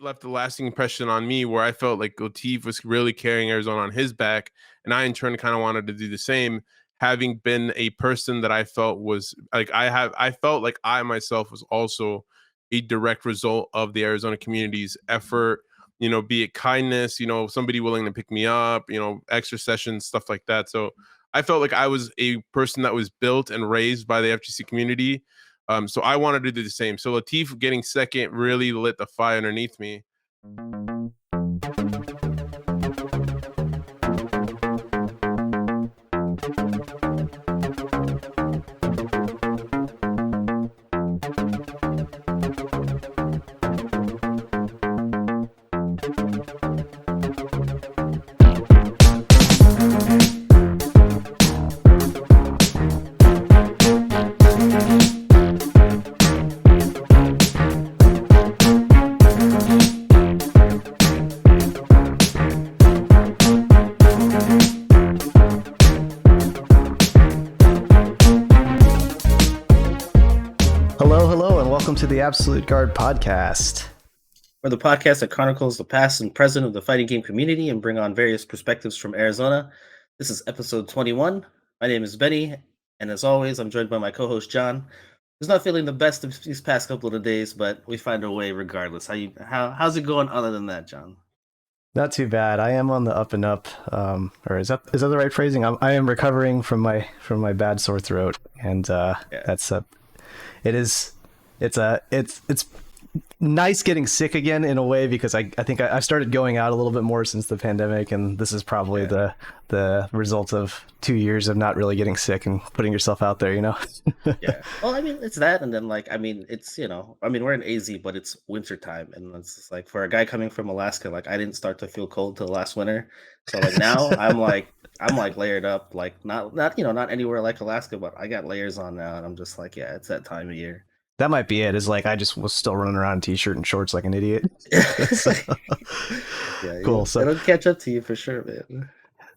left a lasting impression on me where I felt like Latif was really carrying Arizona on his back, and I in turn kind of wanted to do the same, having been a person that I felt was like I felt like I myself was also a direct result of the Arizona community's effort, be it kindness, somebody willing to pick me up, extra sessions, stuff like that. So I felt like I was a person that was built and raised by the FGC community. So I wanted to do the same. So Latif getting second really lit the fire underneath me. To the Absolute Guard podcast. We're the podcast that chronicles the past and present of the fighting game community and bring on various perspectives from Arizona. This is episode 21. My name is Benny, and as always, I'm joined by my co-host John, who's not feeling the best of these past couple of days, but we find a way regardless. How's it going other than that, John? Not too bad. I am on the up and up. Or is that the right phrasing? I am recovering from my bad sore throat, and it's nice getting sick again in a way, because I think I started going out a little bit more since the pandemic, and this is probably the result of 2 years of not really getting sick and putting yourself out there, Yeah. Well, I mean, it's that, and then it's we're in AZ, but it's winter time, and it's just like, for a guy coming from Alaska, like, I didn't start to feel cold till last winter, so like now I'm layered up, like not anywhere like Alaska, but I got layers on now, and I'm just like, yeah, it's that time of year. That might be it. Is like I just was still running around in t-shirt and shorts like an idiot. Yeah, cool. So it'll catch up to you for sure, man.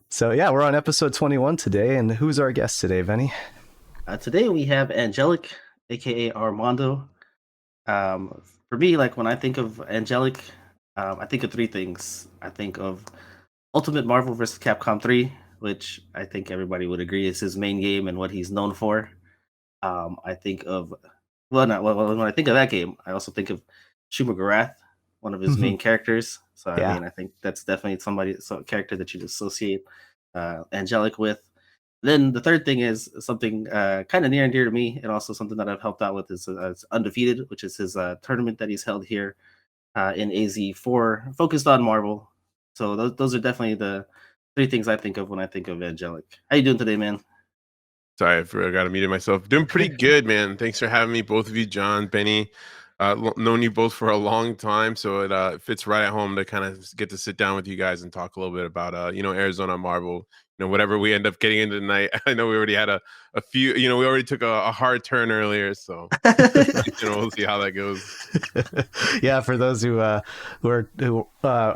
So yeah, we're on episode 21 today, and who's our guest today, Benny? Today we have Angelic, aka Armando. For me, like, when I think of Angelic, I think of three things. I think of Ultimate Marvel vs. Capcom 3, which I think everybody would agree is his main game and what he's known for. I think of when I think of that game, I also think of Shuma Garath, one of his main characters. So I think that's definitely some character that you'd associate Angelic with. Then the third thing is something kind of near and dear to me, and also something that I've helped out with is Undefeated, which is his tournament that he's held here in AZ4, focused on Marvel. So those are definitely the three things I think of when I think of Angelic. How you doing today, man? Sorry, I forgot to mute myself. Doing pretty good, man. Thanks for having me, both of you, John, Benny. Known you both for a long time, so it fits right at home to kind of get to sit down with you guys and talk a little bit about Arizona Marvel. Whatever we end up getting into tonight. I know we already had a few. We already took a hard turn earlier, so we'll see how that goes. Yeah, for those who are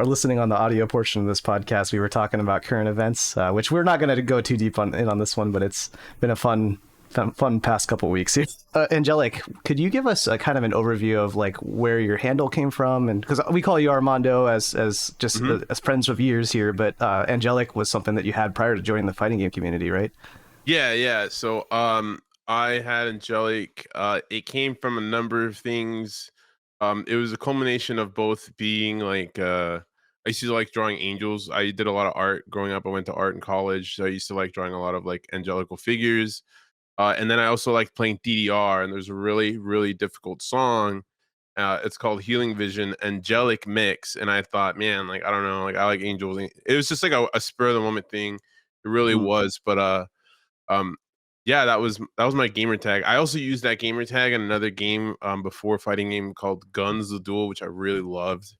listening on the audio portion of this podcast, we were talking about current events, which we're not going to go too deep on this one, but it's been a fun past couple weeks. Angelic, could you give us a kind of an overview of like where your handle came from? And because we call you Armando as just as friends of years here, but Angelic was something that you had prior to joining the fighting game community, right? Yeah. So I had Angelic. It came from a number of things. It was a culmination of both being like I used to like drawing angels. I did a lot of art growing up. I went to art in college, so I used to like drawing a lot of like angelical figures. And then I also like playing DDR, and there's a really, really difficult song. It's called Healing Vision, Angelic Mix. And I thought, man, like, I don't know, like I like angels. It was just like a spur of the moment thing. It really was. But yeah, that was my gamer tag. I also used that gamer tag in another game before, fighting game called Guns the Duel, which I really loved.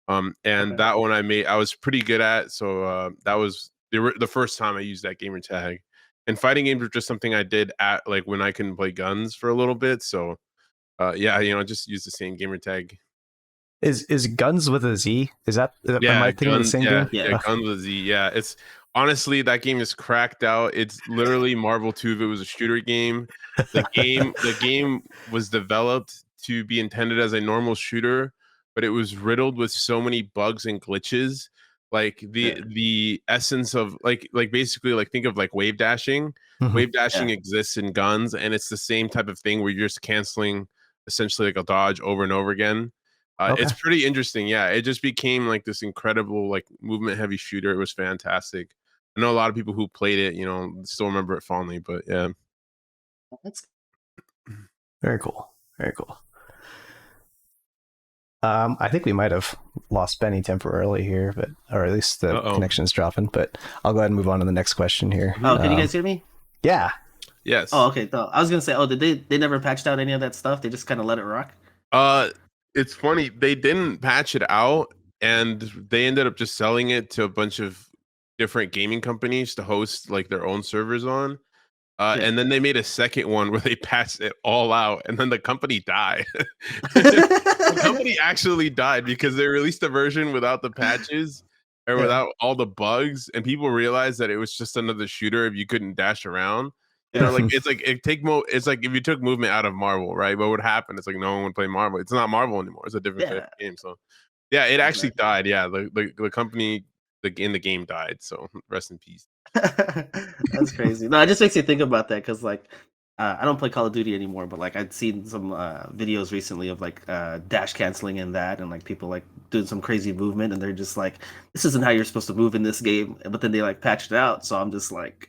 And that one I was pretty good at. So that was the first time I used that gamer tag. And fighting games were just something I did at like when I couldn't play guns for a little bit. So just use the same gamer tag. Is Guns with a Z? Am I thinking of the same game? Yeah, Guns with a Z. Yeah, it's honestly, that game is cracked out. It's literally Marvel 2 if it was a shooter game. The game was developed to be intended as a normal shooter, but it was riddled with so many bugs and glitches. Like Yeah. the essence of like basically like think of like wave dashing. Mhm. Wave dashing Yeah. exists in guns, and it's the same type of thing where you're just canceling essentially like a dodge over and over again. Okay. It's pretty interesting. Yeah, it just became like this incredible like movement heavy shooter. It was fantastic. I know a lot of people who played it, still remember it fondly. But yeah, That's Very cool. Very cool. I think we might have lost Benny temporarily here, but or at least the uh oh, connection's dropping. But I'll go ahead and move on to the next question here. Oh, can you guys hear me? Yeah. Oh, yes. okay. No, I was gonna say, oh, did they never patched out any of that stuff? They just kind of let it rock. Uh, it's funny they didn't patch it out, and they ended up just selling it to a bunch of different gaming companies to host like their own servers on. Yeah. And then they made a second one where they patched it all out, and then the company died. The company actually died because they released a version without the patches or Yeah. without all the bugs, and people realized that it was just another shooter if you couldn't dash around. Yeah. It's like if you took movement out of Marvel, right? What would happen? It's like no one would play Marvel. It's not Marvel anymore. It's a different type Yeah. of game. So yeah, it actually Exactly. died. Yeah, the company in the game died. So rest in peace. That's crazy. No, it just makes you think about that because, like, I don't play Call of Duty anymore, but like I'd seen some videos recently of like dash canceling in that, and like people like doing some crazy movement, and they're just like, "This isn't how you're supposed to move in this game." But then they like patched it out, so I'm just like,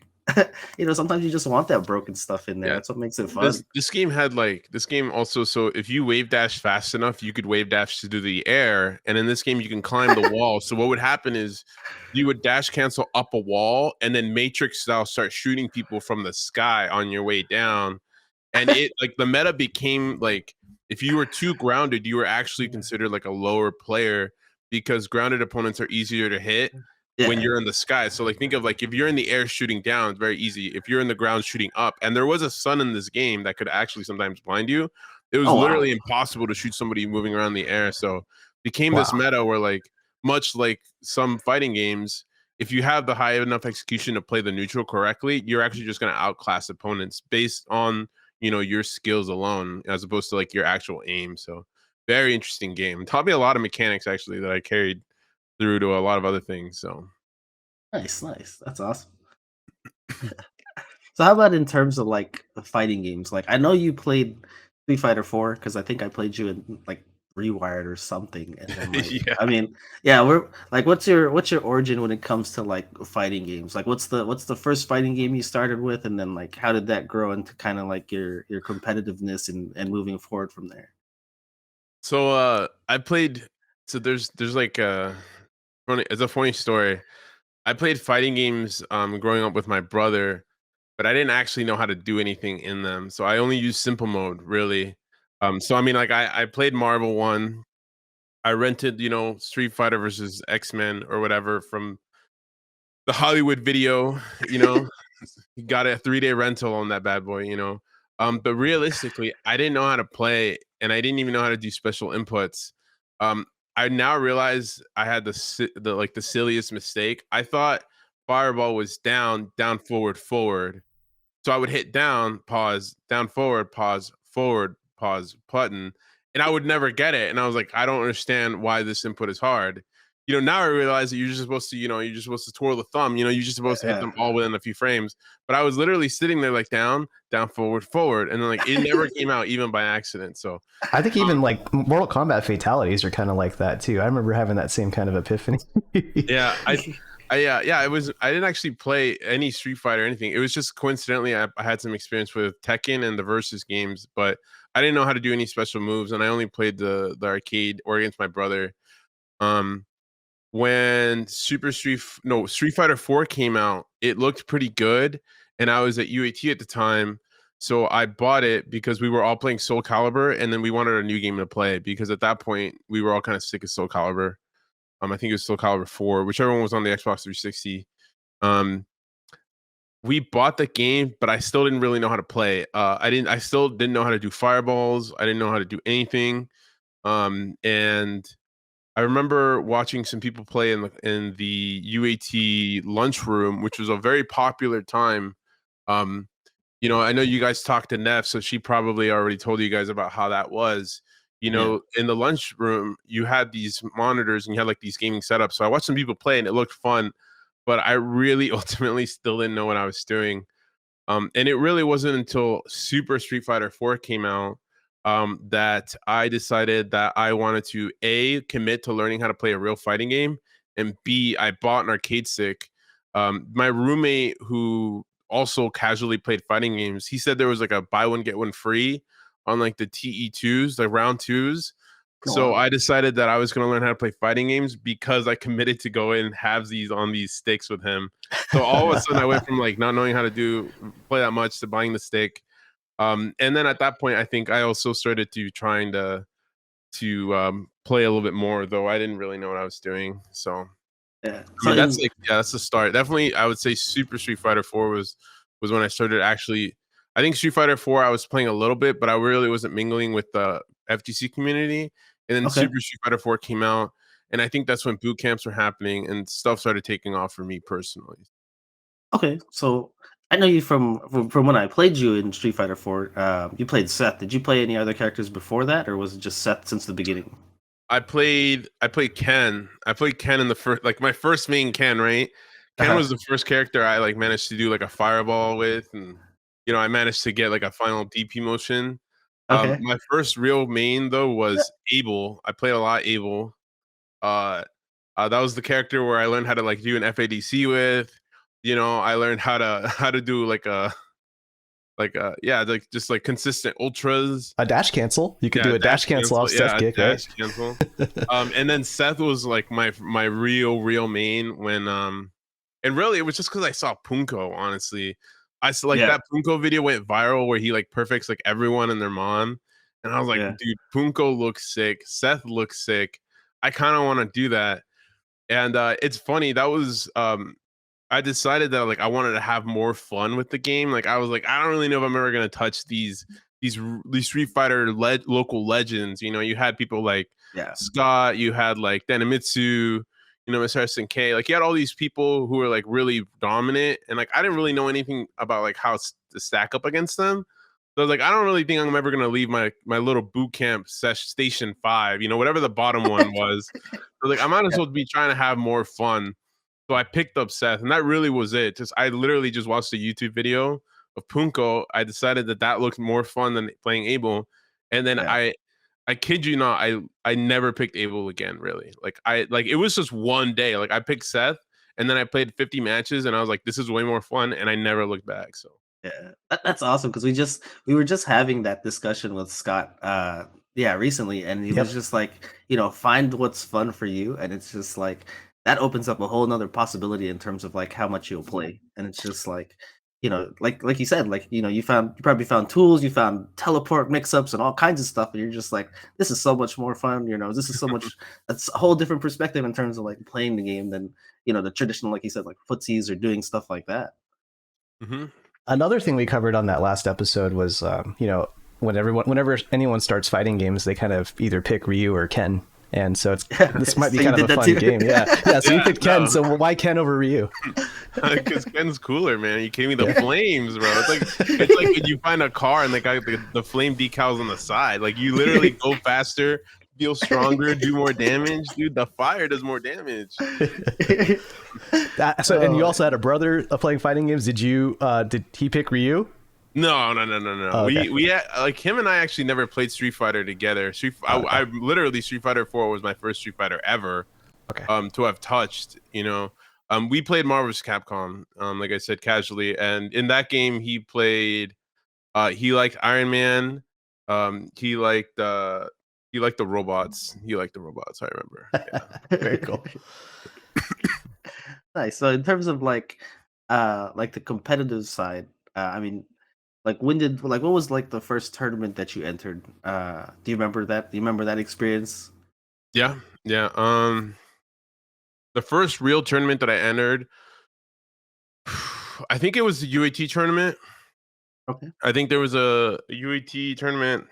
sometimes you just want that broken stuff in there. Yeah, That's what makes it this fun. this game had like this game also. So if you wave dash fast enough, you could wave dash to do the air, and in this game you can climb the wall. So what would happen is you would dash cancel up a wall, and then Matrix style start shooting people from the sky on your way down. And it like the meta became like if you were too grounded, you were actually considered like a lower player because grounded opponents are easier to hit when Yeah. you're in the sky. So like think of like if you're in the air shooting down, it's very easy. If you're in the ground shooting up, and there was a sun in this game that could actually sometimes blind you, it was Oh wow. literally impossible to shoot somebody moving around the air. So became this Wow. meta where like much like some fighting games, if you have the high enough execution to play the neutral correctly, you're actually just going to outclass opponents based on your skills alone as opposed to like your actual aim. So very interesting game. Taught me a lot of mechanics actually that I carried through to a lot of other things. So Nice, nice. That's awesome. So how about in terms of like the fighting games? Like I know you played Street Fighter 4 because I think I played you in like Rewired or something. And then like yeah. I mean, yeah, we're like what's your origin when it comes to like fighting games? Like what's the first fighting game you started with, and then like how did that grow into kind of like your competitiveness and moving forward from there? So I played so there's like funny it's a funny story. I played fighting games growing up with my brother, but I didn't actually know how to do anything in them. So I only used simple mode really. So I mean like I played Marvel 1. I rented, Street Fighter versus X-Men or whatever from the Hollywood video, you know. You got a 3-day rental on that bad boy. But realistically, I didn't know how to play, and I didn't even know how to do special inputs. Um, I now realize I had the silliest mistake. I thought fireball was down, down, forward, forward. So I would hit down, pause, down, forward, pause, button, and I would never get it. And I was like, I don't understand why this input is hard. Now I realize that you're just supposed to, you're just supposed to twirl the thumb. You're just supposed to hit them all within a few frames. But I was literally sitting there like down, down, forward, forward, and then like it never came out even by accident. So I think um, even like Mortal Kombat fatalities are kind of like that too. I remember having that same kind of epiphany. yeah, yeah, it was. I didn't actually play any Street Fighter or anything. It was just coincidentally I had some experience with Tekken and the Versus games, but I didn't know how to do any special moves, and I only played the arcade or against my brother. Um, when Street Fighter 4 came out, it looked pretty good, and I was at UAT at the time, so I bought it because we were all playing Soul Calibur, and then we wanted a new game to play because at that point we were all kind of sick of Soul Calibur. I think it was Soul Calibur 4, whichever one was on the Xbox 360. Um, we bought the game, but I still didn't really know how to play. I still didn't know how to do fireballs. I didn't know how to do anything. And I remember watching some people play in the UAT lunchroom, which was a very popular time. Um, I know you guys talked to Neff, so she probably already told you guys about how that was. Yeah. in the lunchroom, you had these monitors and you had like these gaming setups. So I watched some people play and it looked fun, but I really ultimately still didn't know what I was doing. And it really wasn't until Super Street Fighter 4 came out that I decided that I wanted to A, commit to learning how to play a real fighting game, and B, I bought an arcade stick. My roommate, who also casually played fighting games, he said there was like a buy one get one free on like the TE2s, like round twos. Oh, So wow. I decided that I was going to learn how to play fighting games because I committed to go in and have these on these sticks with him. So all of a sudden, I went from like not knowing how to play that much to buying the stick. And then at that point, I think I also started to trying to play a little bit more, though I didn't really know what I was doing. So Yeah. I So mean, that's in like that's the start. Definitely, I would say Super Street Fighter 4 was when I started actually. I think Street Fighter 4 I was playing a little bit, but I really wasn't mingling with the FGC community. And then okay. Super Street Fighter 4 came out, and I think that's when boot camps were happening and stuff started taking off for me personally. Okay. So I know you from when I played you in Street Fighter 4. You played Seth. Did you play any other characters before that, or was it just Seth since the beginning? I played Ken. I played Ken in the first like my first main Ken, right? Ken Uh-huh. was the first character I like managed to do like a fireball with, and I managed to get like a final DP motion. Okay. My first real main though was Abel. I played a lot Abel. Uh, that was the character where I learned how to like do an FADC with. I learned how to how to do like yeah, like just like consistent ultras. A dash cancel. You could Yeah, do a dash dash cancel cancel. off Yeah, step a kick, right? dash cancel. And then Seth was like my real main when and really it was just because I saw Punko, honestly. I saw like Yeah. that Punko video went viral where he like perfects like everyone and their mom. And I was like, Yeah. dude, Punko looks sick. Seth looks sick. I kind of want to do that. And it's funny, that was I decided that like I wanted to have more fun with the game. Like I was like, I don't really know if I'm ever gonna touch these Street Fighter local legends. You had people like Yeah. Scott, you had like Denimitsu, Mr. SNK. Like you had all these people who were like really dominant, and like I didn't really know anything about like how to stack up against them. So I was like, I don't really think I'm ever gonna leave my little boot camp station 5, whatever the bottom one was. So like I might as Yeah. well be trying to have more fun. So I picked up Seth, and that really was it. Just I literally just watched a YouTube video of Punko. I decided that that looked more fun than playing Abel, and then Yeah. I kid you not, I never picked Abel again. Really, like it was just one day. Like I picked Seth, and then I played 50 matches, and I was like, this is way more fun, and I never looked back. So. Yeah, that's awesome because we were just having that discussion with Scott, yeah, recently, and he was Yep. just like, find what's fun for you, and it's just like that opens up a whole nother possibility in terms of like how much you'll play, and it's just like, like you said, like you probably found tools, you found teleport mix-ups and all kinds of stuff, and you're just like, this is so much more fun, this is so much, that's a whole different perspective in terms of like playing the game than the traditional, like you said, like footsies or doing stuff like that. Hmm. Another thing we covered on that last episode was, whenever anyone starts fighting games, they kind of either pick Ryu or Ken. And so this might be So you kind of did a that fun too? game. Yeah. Yeah. So you Yeah, picked Ken. no, So why Ken over Ryu? because Ken's cooler, man. He gave me the Yeah. flames, bro. It's like when you find a car and they got the flame decals on the side. Like you literally go faster, feel stronger, do more damage, dude. The fire does more damage. And you Oh, also had a brother playing fighting games. Did he pick Ryu? No, no, no, no, no. Oh, okay. We had, like him and I actually never played Street Fighter together. Oh, okay. I literally Street Fighter 4 was my first Street Fighter ever. Okay. To have touched. We played Marvel vs. Capcom, like I said, casually, and in that game he liked Iron Man, he liked the robots. He liked the robots, I remember. Yeah. Very cool. nice. So in terms of like the competitive side, I mean, like what was like the first tournament that you entered? Do you remember that? Do you remember that experience? Yeah, yeah. The first real tournament that I entered, I think it was the UAT tournament. Okay. I think there was a UAT tournament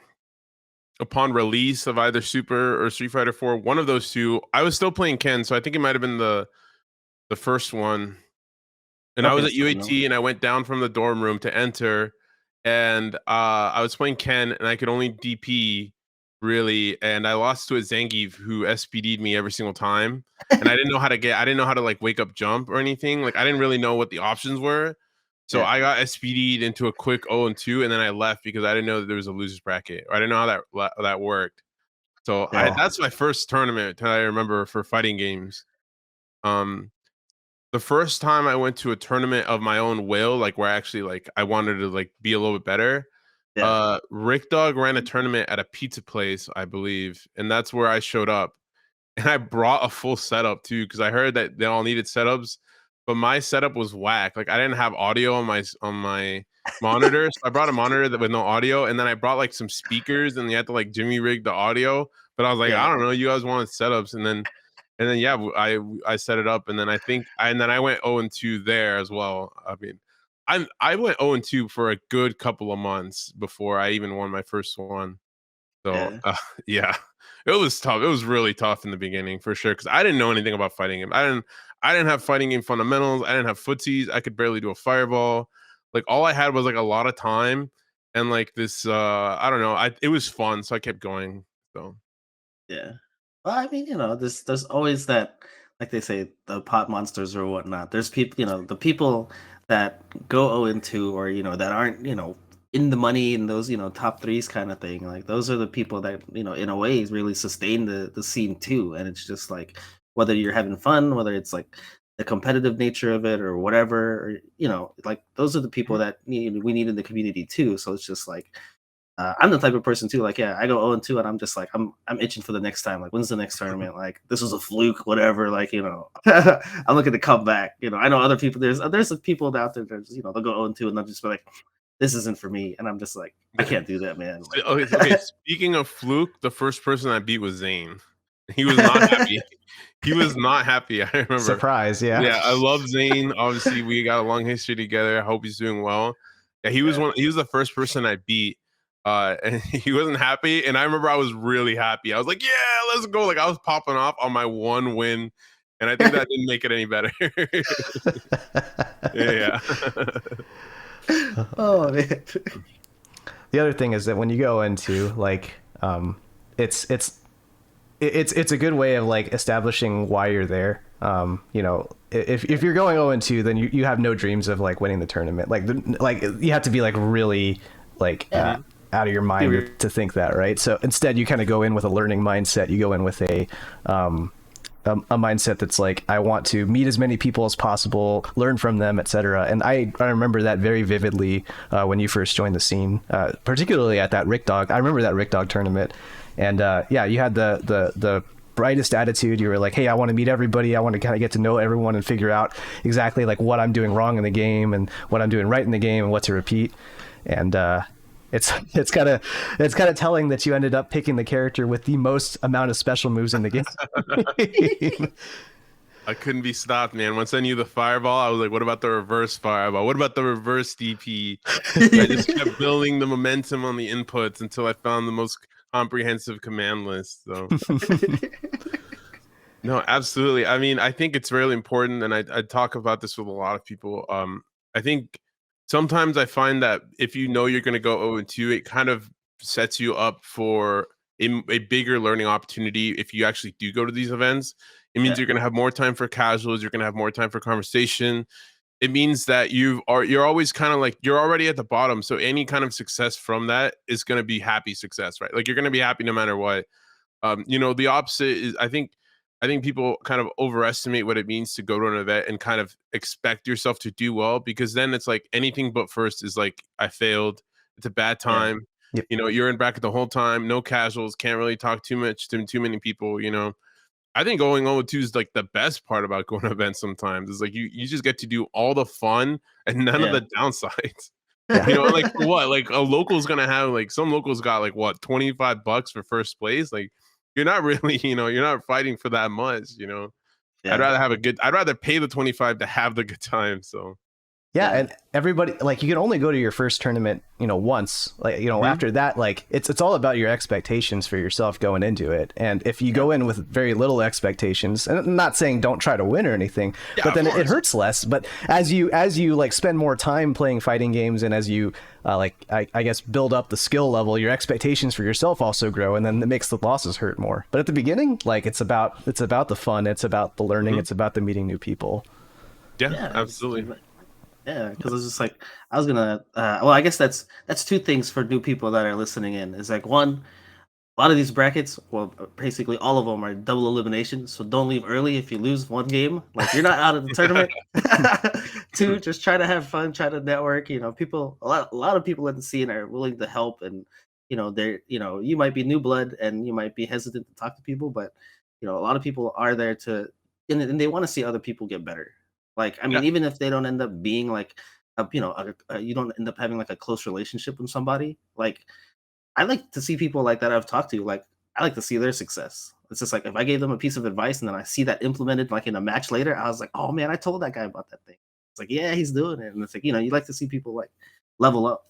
upon release of either Super or Street Fighter 4, one of those two. I was still playing Ken, so I think it might have been the first one. And I was Okay. at So no. UAT and I went down from the dorm room to enter, and I was playing Ken and I could only DP really, and I lost to a Zangief who SPD'd me every single time, and I didn't know how to like wake up jump or anything. Like I didn't really know what the options were. So Yeah, I got SPD'd into a quick 0-2, and then I left because I didn't know that there was a losers bracket, or I didn't know how that worked. So I yeah, Oh, that's my first tournament that I remember for fighting games. Um, the first time I went to a tournament of my own will, like where I actually like I wanted to like be a little bit better. yeah, Rick Dog ran a tournament at a pizza place, I believe, and that's where I showed up. And I brought a full setup too, because I heard that they all needed setups, but my setup was whack. Like I didn't have audio on my monitor, so I brought a monitor that with no audio, and then I brought like some speakers, and you had to like jimmy rig the audio. But I was like, I yeah, don't know, you guys wanted setups, and then yeah, I set it up, and then I went 0-2 there as well. I mean, I went 0-2 for a good couple of months before I even won my first one. So, yeah, yeah, it was tough. It was really tough in the beginning for sure because I didn't know anything about fighting game. I didn't have fighting game fundamentals. I didn't have footsies. I could barely do a fireball. Like all I had was like a lot of time and like this. I don't know. It was fun, so I kept going. So yeah. Well, I mean, there's always that, like they say, the pot monsters or whatnot. There's people, the people that go 0-2, or that aren't, in the money in those, top threes kind of thing. Like those are the people that, in a way, really sustain the scene too. And it's just like whether you're having fun, whether it's like the competitive nature of it or whatever, or like those are the people that we need in the community too. So it's just like I'm the type of person too. Like, yeah, I go 0-2, and I'm just like, I'm itching for the next time. Like, when's the next tournament? Like, this was a fluke, whatever. Like, I'm looking to come back. I know other people. There's people out there that they'll go 0-2, and they'll just be like, this isn't for me. And I'm just like, I can't do that, man. Like, okay, okay. Speaking of fluke, the first person I beat was Zane. He was not happy. He was not happy. I remember. surprise! Yeah. Yeah, I love Zane. Obviously, we got a long history together. I hope he's doing well. Yeah, he was yeah, one. He was the first person I beat, and he wasn't happy. And I remember I was really happy. I was like, "Yeah, let's go!" Like I was popping off on my one win, and I think that didn't make it any better. Yeah, oh man, The other thing is that when you go into like, it's it's a good way of like establishing why you're there. If you're going 0-2, then you have no dreams of like winning the tournament. Like you have to be like really like yeah, out of your mind to think that, right? So instead, you kind of go in with a learning mindset. You go in with a mindset that's like, I want to meet as many people as possible, learn from them, etc. And I remember that very vividly when you first joined the scene, particularly at that Rick Dog. I remember that Rick Dog tournament, and yeah, you had the brightest attitude. You were like, hey, I want to meet everybody. I want to kind of get to know everyone and figure out exactly like what I'm doing wrong in the game and what I'm doing right in the game and what to repeat. And it's kind of telling that you ended up picking the character with the most amount of special moves in the game. I couldn't be stopped, man. Once I knew the fireball, I was like, "What about the reverse fireball? What about the reverse DP?" I just kept building the momentum on the inputs until I found the most comprehensive command list. So. No, absolutely. I mean, I think it's really important, and I talk about this with a lot of people. I think sometimes I find that if you know you're going to go 0-2, it kind of sets you up for a bigger learning opportunity if you actually do go to these events. It means yeah, you're going to have more time for casuals. You're going to have more time for conversation. It means that you're always kind of like you're already at the bottom. So any kind of success from that is going to be happy success, right? Like you're going to be happy no matter what. The opposite is I think people kind of overestimate what it means to go to an event and kind of expect yourself to do well, because then it's like anything but first is like I failed. It's a bad yeah, time. Yep. You're in bracket the whole time, no casuals, can't really talk too much to too many people. I think going on with two is like the best part about going to events sometimes. Is like you just get to do all the fun and none of yeah, the downsides. Yeah. Like for what? Like a local's gonna have like some locals got like what $25 for first place. Like you're not really, you're not fighting for that much. I'd yeah. rather have I'd rather pay the 25 to have the good time. So Yeah, Yeah. and everybody, like, you can only go to your first tournament, once. Like, Mhm. after that, like, it's all about your expectations for yourself going into it. And if you Yeah. go in with very little expectations, and I'm not saying don't try to win or anything, Yeah, but of then it course. hurts less. But as you like spend more time playing fighting games, and as you like I guess build up the skill level, your expectations for yourself also grow, and then it makes the losses hurt more. But at the beginning, like, it's about the fun, it's about the learning, Mhm. it's about the meeting new people. Yeah, Yeah. absolutely. Yeah, because it's just like I was gonna. Well, I guess that's two things for new people that are listening in. Is like one, a lot of these brackets, well, basically all of them are double elimination. So don't leave early if you lose one game. Like you're not out of the tournament. Two, just try to have fun, try to network. People, a lot of people in the scene are willing to help, and you might be new blood and you might be hesitant to talk to people, but a lot of people are there to, and they want to see other people get better. Like, I Yeah. mean, even if they don't end up being like, you don't end up having like a close relationship with somebody, like I like to see people like that I've talked to, like, I like to see their success. It's just like if I gave them a piece of advice and then I see that implemented like in a match later, I was like, "Oh man, I told that guy about that thing." It's like, "Yeah, he's doing it." And it's like, you like to see people like level up.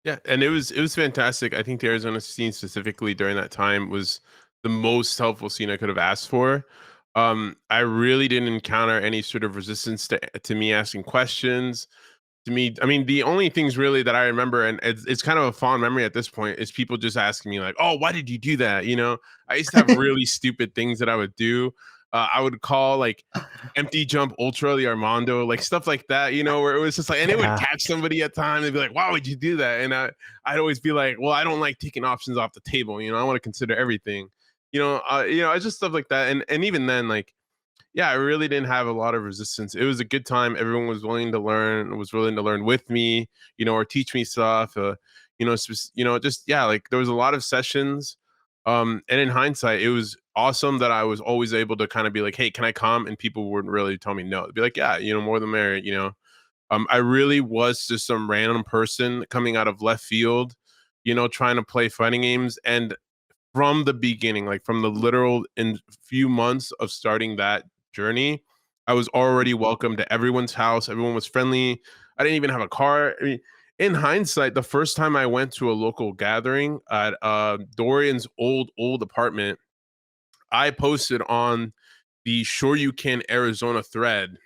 Yeah, and it was fantastic. I think the Arizona scene specifically during that time was the most helpful scene I could have asked for. I really didn't encounter any sort of resistance to me asking questions. To me, I mean, the only things really that I remember, and it's kind of a fond memory at this point, is people just asking me like, "Oh, why did you do that?" I used to have really stupid things that I would do. I would call like empty jump ultra the Armando, like stuff like that, where it was just like, and it would Yeah. catch somebody at time. They'd be like, "Why would you do that?" And I'd always be like, "Well, I don't like taking options off the table. I want to consider everything. It's just stuff like that. And even then, like, yeah, I really didn't have a lot of resistance. It was a good time. Everyone was willing to learn with me, or teach me stuff. Just yeah, like there was a lot of sessions. And in hindsight, it was awesome that I was always able to kind of be like, "Hey, can I come?" And people wouldn't really tell me no. They'd be like, "Yeah, more the merrier." I really was just some random person coming out of left field, trying to play fighting games, and from the beginning, like from the literal in few months of starting that journey, I was already welcome to everyone's house. Everyone was friendly. I didn't even have a car. I mean, in hindsight, the first time I went to a local gathering at Dorian's old apartment, I posted on the Sure You Can Arizona thread.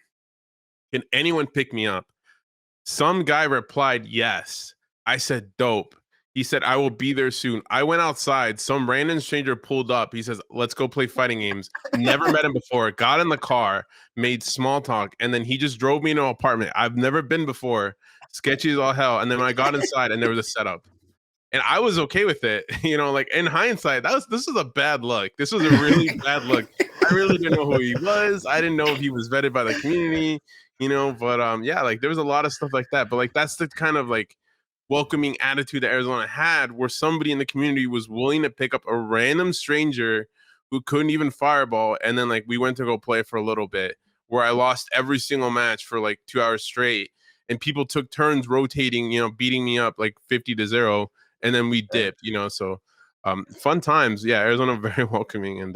Can anyone pick me up? Some guy replied, yes. I said, dope. He said, I will be there soon. I went outside. Some random stranger pulled up. He says, let's go play fighting games. Never met him before. Got in the car, made small talk, and then he just drove me into an apartment. I've never been before. Sketchy as all hell. And then when I got inside and there was a setup, and I was okay with it. Like in hindsight, this was a bad look. This was a really bad look. I really didn't know who he was. I didn't know if he was vetted by the community. But yeah, like there was a lot of stuff like that. But like that's the kind of like welcoming attitude that Arizona had, where somebody in the community was willing to pick up a random stranger who couldn't even fireball, and then like we went to go play for a little bit, where I lost every single match for like 2 hours straight, and people took turns rotating, beating me up like 50-0, and then we dipped. So fun times. Yeah, Arizona very welcoming, and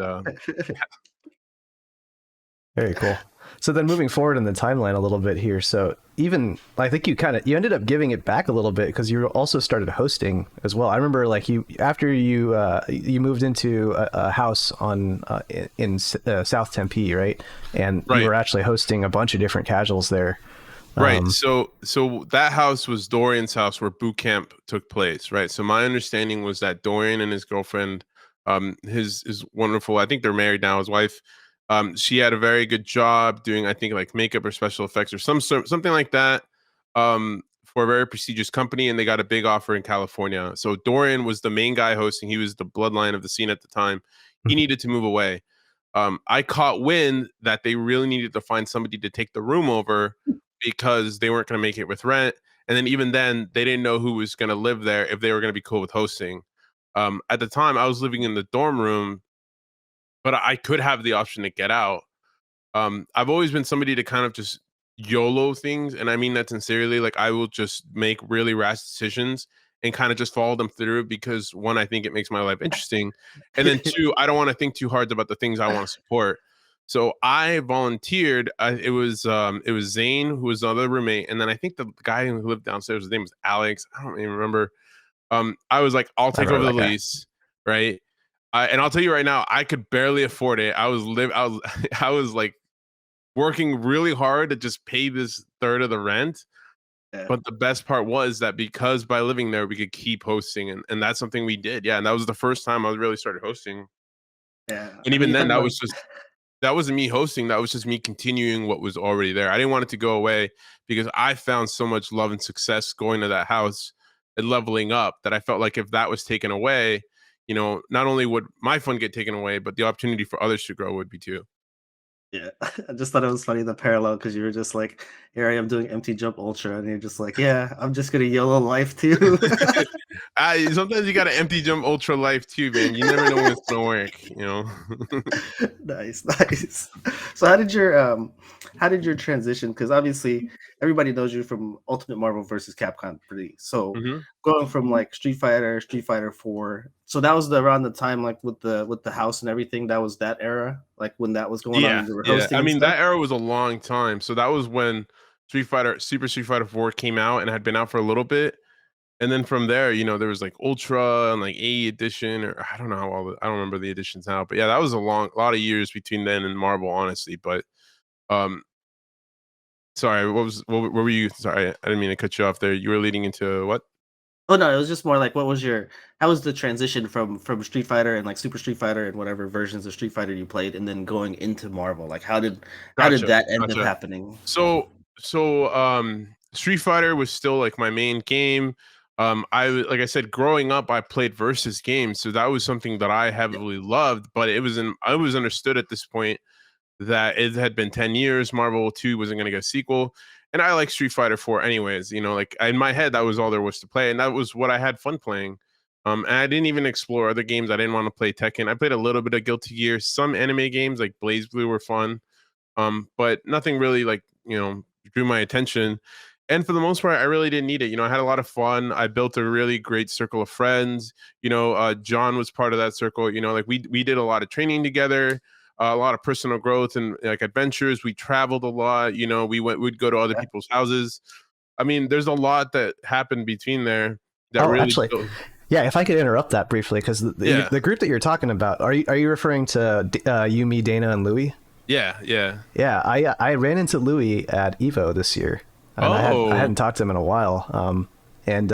Very cool. So then moving forward in the timeline a little bit here. So even I think you ended up giving it back a little bit because you also started hosting as well. I remember like after you moved into a house in South Tempe, right? And you right. were actually hosting a bunch of different casuals there. Right. So that house was Dorian's house where boot camp took place, right? So my understanding was that Dorian and his girlfriend, his wonderful, I think they're married now, his wife, she had a very good job doing, I think, like makeup or special effects or something like that, for a very prestigious company, and they got a big offer in California. So Dorian was the main guy hosting. He was the bloodline of the scene at the time. He needed to move away. I caught wind that they really needed to find somebody to take the room over because they weren't going to make it with rent. And then even then, they didn't know who was going to live there if they were going to be cool with hosting. At the time, I was living in the dorm room, but I could have the option to get out. I've always been somebody to kind of just YOLO things, and I mean that sincerely. Like I will just make really rash decisions and kind of just follow them through because one, I think it makes my life interesting, and then two, I don't want to think too hard about the things I want to support. So I volunteered. It was Zane who was the other roommate, and then I think the guy who lived downstairs, his name was Alex. I don't even remember. I was like, I'll I take over remember the that guy. lease, right? And I'll tell you right now, I could barely afford it. I was I was like working really hard to just pay this third of the rent. Yeah, But the best part was that because by living there, we could keep hosting, and that's something we did. Yeah, and that was the first time I really started hosting. yeah. And I mean, even you then, talk about that wasn't me hosting. That was just me continuing what was already there. I didn't want it to go away because I found so much love and success going to that house and leveling up that I felt like if that was taken away, not only would my fun get taken away, but the opportunity for others to grow would be too. yeah. I just thought it was funny the parallel because you were just like, here I am doing empty jump ultra, and you're just like, yeah, I'm just gonna YOLO life too. Sometimes you got to empty jump ultra life too, man. You never know when it's gonna work. Nice, nice. So how did your transition? Because obviously everybody knows you from Ultimate Marvel versus Capcom 3. So hmm going from like Street Fighter 4. So that was around the time like with the house and everything. That was that era, like when that was going on Yeah, and you were yeah. hosting I and mean, stuff. that era was a long time. So that was when Super Street Fighter 4 came out and had been out for a little bit. And then from there, there was like Ultra and like A edition, or I don't know I don't remember the editions now, but yeah, that was a lot of years between then and Marvel, honestly. But um, sorry, what were you? Sorry, I didn't mean to cut you off there. You were leading into what? Oh no, it was just more like what was your how was the transition from Street Fighter and like Super Street Fighter and whatever versions of Street Fighter you played and then going into Marvel? Like how did Gotcha, that end up gotcha. happening? Street Fighter was still like my main game. Like I said, growing up, I played versus games, so that was something that I Yeah. heavily loved. But I was understood at this point that it had been 10 years. Marvel 2 wasn't going to get a sequel. And I like Street Fighter 4 anyways. Like in my head, that was all there was to play. And that was what I had fun playing. And I didn't even explore other games. I didn't want to play Tekken. I played a little bit of Guilty Gear. Some anime games like Blaze Blue were fun. But nothing really like, drew my attention. And for the most part, I really didn't need it. I had a lot of fun. I built a really great circle of friends. John was part of that circle. Like we did a lot of training together, a lot of personal growth and like adventures. We traveled a lot. We'd go to other people's houses. I mean, there's a lot that happened between there that Oh, really actually, built. yeah. If I could interrupt that briefly, because Yeah, the group that you're talking about, are you referring to you, me, Dana, and Louie? yeah, yeah. Yeah, I ran into Louis at Evo this year, and I Oh, hadn't talked to him in a while. And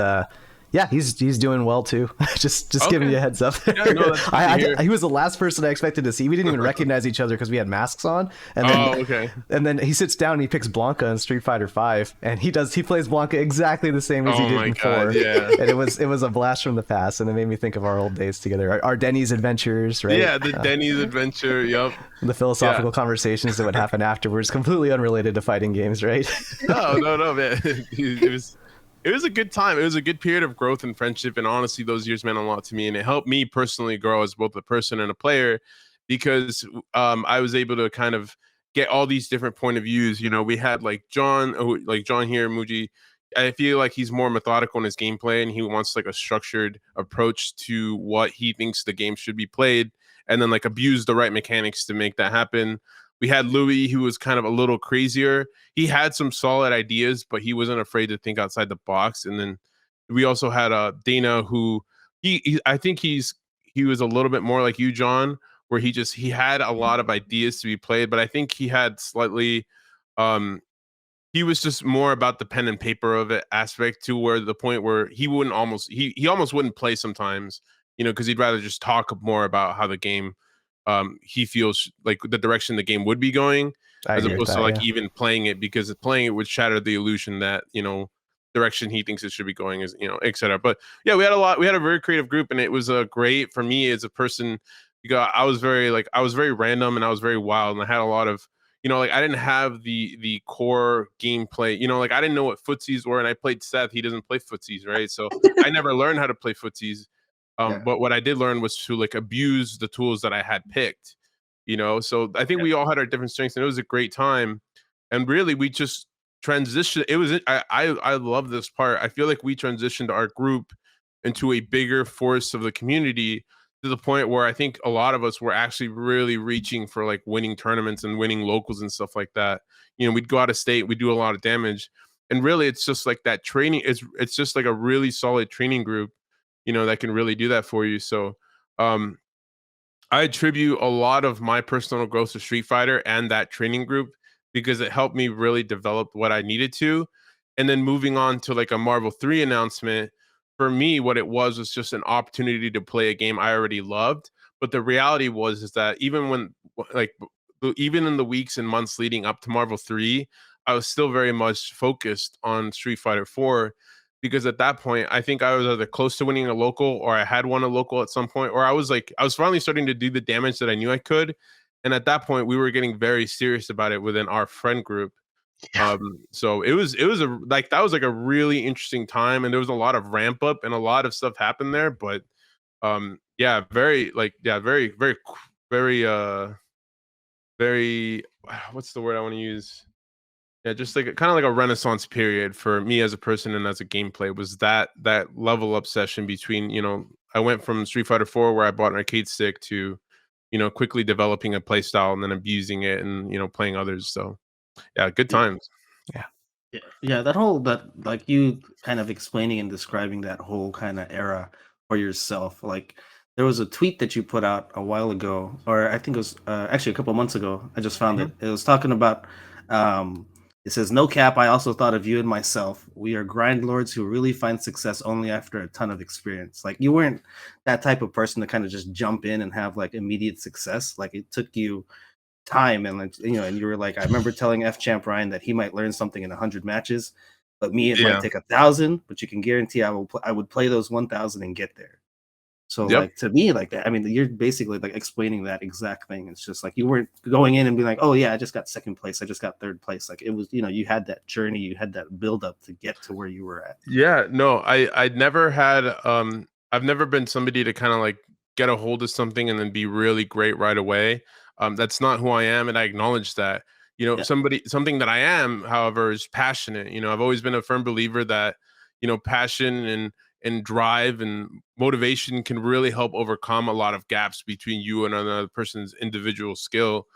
yeah, he's doing well too. Just giving you okay. a heads up. Yeah, no, that's good to hear. He was the last person I expected to see. We didn't even recognize each other because we had masks on. Oh, okay. And then he sits down and he picks Blanca in Street Fighter Five, and he plays Blanca exactly the same as he Oh did my in four. God, yeah. And it was a blast from the past, and it made me think of our old days together, our Denny's adventures, right? Yeah, the Denny's adventure. Yep. The Yeah. philosophical conversations that would happen afterwards, completely unrelated to fighting games, right? No, no, no, man. It was a good time. It was a good period of growth and friendship, and honestly, those years meant a lot to me, and it helped me personally grow as both a person and a player because I was able to kind of get all these different point of views. We had like John here, Muji. I feel like he's more methodical in his gameplay, and he wants like a structured approach to what he thinks the game should be played, and then like abuse the right mechanics to make that happen. We had Louis, who was kind of a little crazier. He had some solid ideas, but he wasn't afraid to think outside the box. And then we also had Dana, who I think he was a little bit more like you, John, where he had a lot of ideas to be played, but I think he had slightly um he was just more about the pen and paper of it aspect to where the point where he almost wouldn't play sometimes, because he'd rather just talk more about how the game he feels like the direction the game would be going I as agree with opposed to that. like Yeah. even playing it because playing it would shatter the illusion that direction he thinks it should be going is etc. But yeah, we had a very creative group, and it was great for me as a person because I was very random and I was very wild, and I had a lot of like I didn't have the core gameplay. Like I didn't know what footsies were, and I played Seth. He doesn't play footsies, right? So I never learned how to play footsies. Yeah. But what I did learn was to like abuse the tools that I had picked. So I think Yeah. we all had our different strengths, and it was a great time. And really, we just transitioned. It was I love this part. I feel like we transitioned our group into a bigger force of the community to the point where I think a lot of us were actually really reaching for like winning tournaments and winning locals and stuff like that. We'd go out of state, we do a lot of damage, and really, it's just like that training. It's just like a really solid training group, that can really do that for you. So, um, I attribute a lot of my personal growth to Street Fighter and that training group because it helped me really develop what I needed to. And then moving on to like a Marvel 3 announcement, for me, what it was just an opportunity to play a game I already loved. But the reality was is that even when like even in the weeks and months leading up to Marvel 3, I was still very much focused on Street Fighter 4 because at that point, I think I was either close to winning a local or I had won a local at some point, or I was finally starting to do the damage that I knew I could. And at that point, we were getting very serious about it within our friend group. Yeah. So it was a like that was like a really interesting time, and there was a lot of ramp up and a lot of stuff happened there. But yeah, very very what's the word I want to use? Yeah, just like kind of like a renaissance period for me as a person and as a gameplay was that level up session between, I went from Street Fighter 4 where I bought an arcade stick to, quickly developing a play style and then abusing it and, playing others. So yeah, good Yeah. times. Yeah. Yeah, that like you kind of explaining and describing that whole kind of era for yourself. Like there was a tweet that you put out a while ago, or I think it was actually a couple months ago. I just found it. Mhm. It was talking about. Um, it says, "No cap. I also thought of you and myself. We are grind lords who really find success only after a ton of experience. Like you weren't that type of person to kind of just jump in and have like immediate success. Like it took you time and like and you were like, I remember telling F Champ Ryan that he might learn something in 100 matches, but me it might Yeah. take 1,000. But you can guarantee I would play those 1,000 and get there. So Yep. like to me like that, I mean you're basically like explaining that exact thing. It's just like you weren't going in and being like, oh yeah, I just got second place, I just got third place. Like it was you had that journey, you had that build up to get to where you were at. Yeah, no, I'd never had I've never been somebody to kind of like get a hold of something and then be really great right away. That's not who I am, and I acknowledge that. Yeah, Something that I am, however, is passionate. I've always been a firm believer that, passion and drive and motivation can really help overcome a lot of gaps between you and another person's individual skill.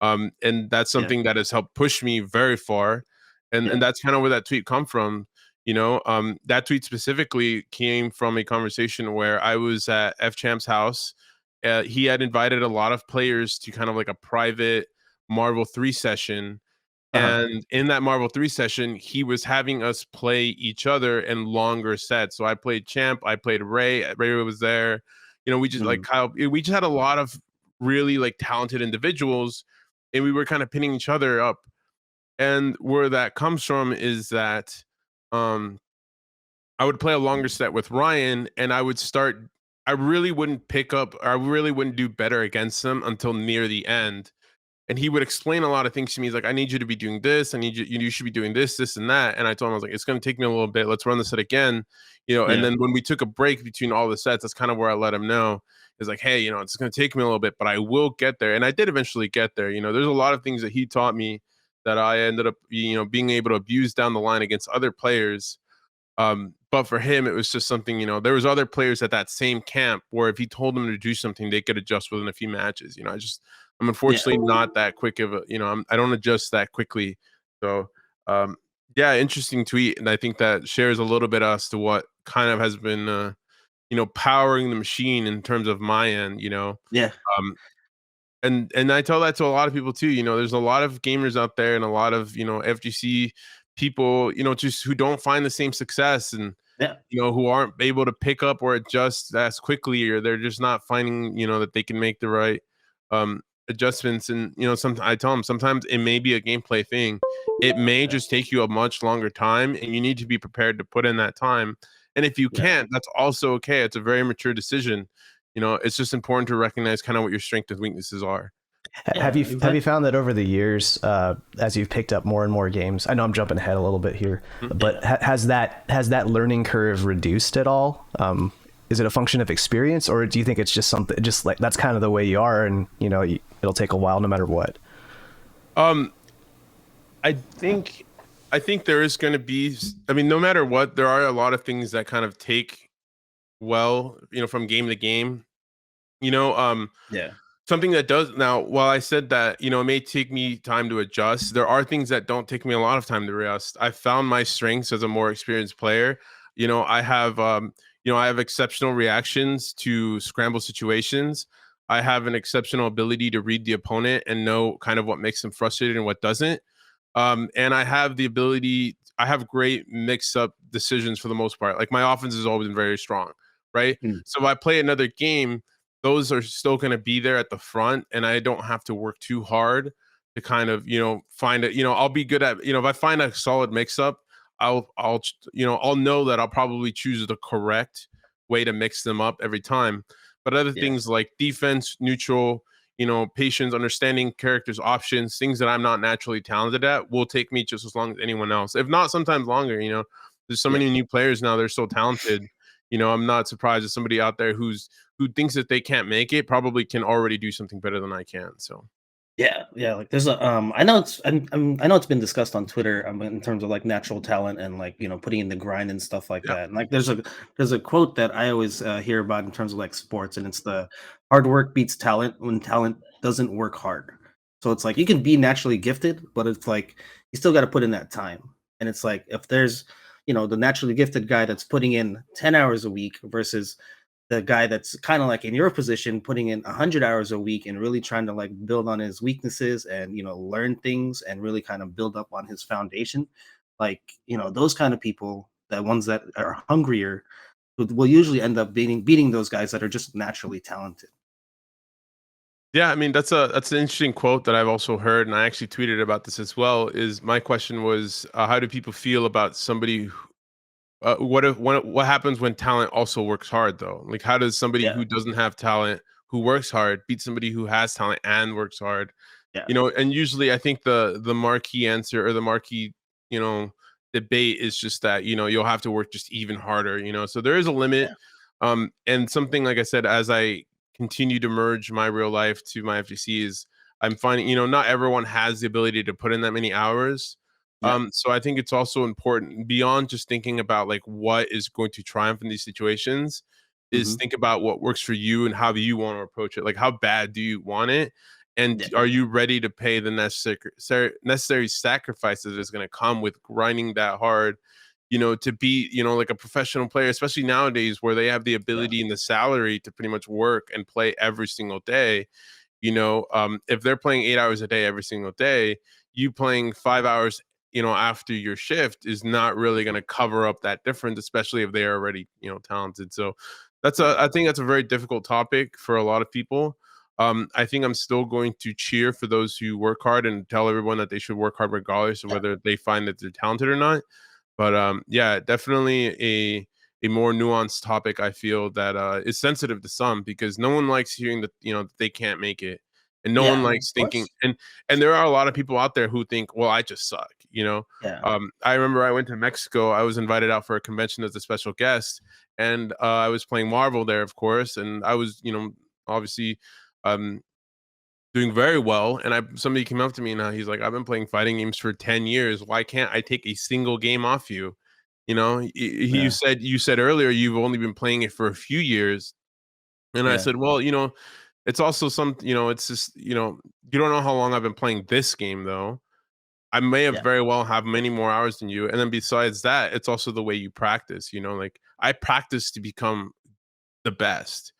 And that's yeah, something that has helped push me very far. And yeah. and that's kind of where that tweet come from. That tweet specifically came from a conversation where I was at F Champ's house. He had invited a lot of players to kind of like a private Marvel 3 session. Uh-huh. And in that Marvel 3 session, he was having us play each other in longer sets. So I played Champ, I played Ray. Ray was there. We just like Mm, Kyle, we just had a lot of really like talented individuals, and we were kind of pinning each other up. And where that comes from is that um I would play a longer set with Ryan, and I really wouldn't pick up, or I really wouldn't do better against him until near the end. And he would explain a lot of things to me. He's like, I need you to be doing this. I need you should be doing this and that. And I told him, I was like, it's going to take me a little bit. Let's run the set again. And yeah, then when we took a break between all the sets, that's kind of where I let him know. It's like, hey, it's going to take me a little bit, but I will get there. And I did eventually get there. There's a lot of things that he taught me that I ended up, being able to abuse down the line against other players. But for him, it was just something, there was other players at that same camp where if he told them to do something, they could adjust within a few matches. I'm yeah, unfortunately not that quick of a, I don't adjust that quickly. So, um, yeah, interesting tweet. And I think that shares a little bit as to what kind of has been, powering the machine in terms of my end, yeah, um, and I tell that to a lot of people too. There's a lot of gamers out there and a lot of, FGC people, just who don't find the same success and yeah, who aren't able to pick up or adjust as quickly, or they're just not finding, that they can make the right adjustments. And I tell them sometimes it may be a gameplay thing. It may yeah, just take you a much longer time, and you need to be prepared to put in that time. And if you yeah, can't, that's also okay. It's a very mature decision. It's just important to recognize kind of what your strengths and weaknesses are. yeah, Have you exactly. found that over the years, as you've picked up more and more games? I know I'm jumping ahead a little bit here, Mhm. but Yeah, has that learning curve reduced at all? Is it a function of experience, or do you think it's just something, just like that's kind of the way you are, and it'll take a while no matter what? Um, I think there is going to be. I mean, no matter what, there are a lot of things that kind of take from game to game. You know, Yeah. something that does now, while I said that, it may take me time to adjust, there are things that don't take me a lot of time to adjust. I found my strengths as a more experienced player. I have exceptional reactions to scramble situations. I have an exceptional ability to read the opponent and know kind of what makes them frustrated and what doesn't. And I have great mix up decisions for the most part. Like my offense has always been very strong, right? Mm. So if I play another game, those are still going to be there at the front, and I don't have to work too hard to kind of, find it. I'll be good at, if I find a solid mix up, I'll know that I'll probably choose the correct way to mix them up every time. But other Yeah. things like defense, neutral, patience, understanding characters' options, things that I'm not naturally talented at will take me just as long as anyone else. If not, sometimes longer. There's so Yeah. many new players now, they're so talented. I'm not surprised if somebody out there who thinks that they can't make it probably can already do something better than I can. So Yeah, yeah. Like there's a I know I know it's been discussed on Twitter in terms of like natural talent and like putting in the grind and stuff like yeah, that. And like there's a quote that I always hear about in terms of like sports, and it's the hard work beats talent when talent doesn't work hard. So it's like you can be naturally gifted, but it's like you still got to put in that time. And it's like if there's the naturally gifted guy that's putting in 10 hours a week versus the guy that's kind of like in your position putting in 100 hours a week and really trying to like build on his weaknesses and learn things and really kind of build up on his foundation, like those kind of people, the ones that are hungrier, will usually end up beating those guys that are just naturally talented. yeah. I mean, that's an interesting quote that I've also heard, and I actually tweeted about this as well. Is my question was, how do people feel about somebody? What happens when talent also works hard though? Like, how does somebody Yeah. who doesn't have talent, who works hard, beat somebody who has talent and works hard? Yeah. And usually I think the marquee answer or the marquee, you know, debate is just that, you'll have to work just even harder, So there is a limit. Yeah. And something like I said, as I continue to merge my real life to my FGC is I'm finding, not everyone has the ability to put in that many hours. Yeah. So I think it's also important beyond just thinking about like what is going to triumph in these situations, is Hmm. think about what works for you and how you want to approach it. Like how bad do you want it? And Yeah. are you ready to pay the necessary sacrifices that's going to come with grinding that hard, to be, like a professional player, especially nowadays where they have the Yeah. ability and the salary to pretty much work and play every single day. If they're playing 8 hours a day every single day, you playing 5 hours, after your shift is not really going to cover up that difference, especially if they're already, talented. So Right. I think that's a very difficult topic for a lot of people. I think I'm still going to cheer for those who work hard and tell everyone that they should work hard regardless of Yeah. whether they find that they're talented or not. But yeah, definitely a more nuanced topic. I feel that is sensitive to some because no one likes hearing that that they can't make it, and no one Yeah. Of likes thinking. course. And there are a lot of people out there who think, well, I just suck. Yeah. I remember I went to Mexico. I was invited out for a convention as a special guest, and I was playing Marvel there, of course, and I was obviously um doing very well. And somebody came up to me and he's like, I've been playing fighting games for 10 years. Why can't I take a single game off you? You Yeah. said earlier you've only been playing it for a few years. And I Yeah. said, well, it's also it's just, you don't know how long I've been playing this game though. I may have Yeah. very well have many more hours than you. And then besides that, it's also the way you practice, like I practice to become the best.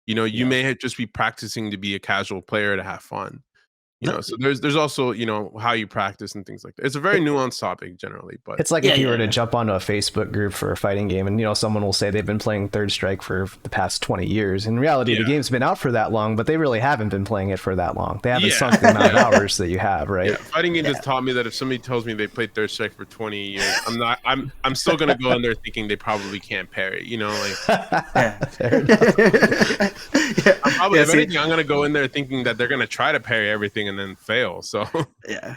You Yeah. may just be practicing to be a casual player to have fun. No. So there's also, how you practice and things like that. It's a very nuanced topic generally, but It's like Yeah. if you were Yeah. to Yeah. jump onto a Facebook group for a fighting game and, someone will say they've been playing Third Strike for the past 20 years. In reality, the yeah, game's been out for that long, but they really haven't been playing it for that long. They haven't yeah, sunk the amount of yeah, hours that you have, yeah. right? Fighting game Yeah. just taught me that if somebody tells me they played Third Strike for 20 years, I'm still gonna go in there thinking they probably can't parry. Like Yeah. Fair enough. Yeah. I'm probably Yeah. if See. anything, I'm gonna go in there thinking that they're gonna try to parry everything and then fail. So Yeah.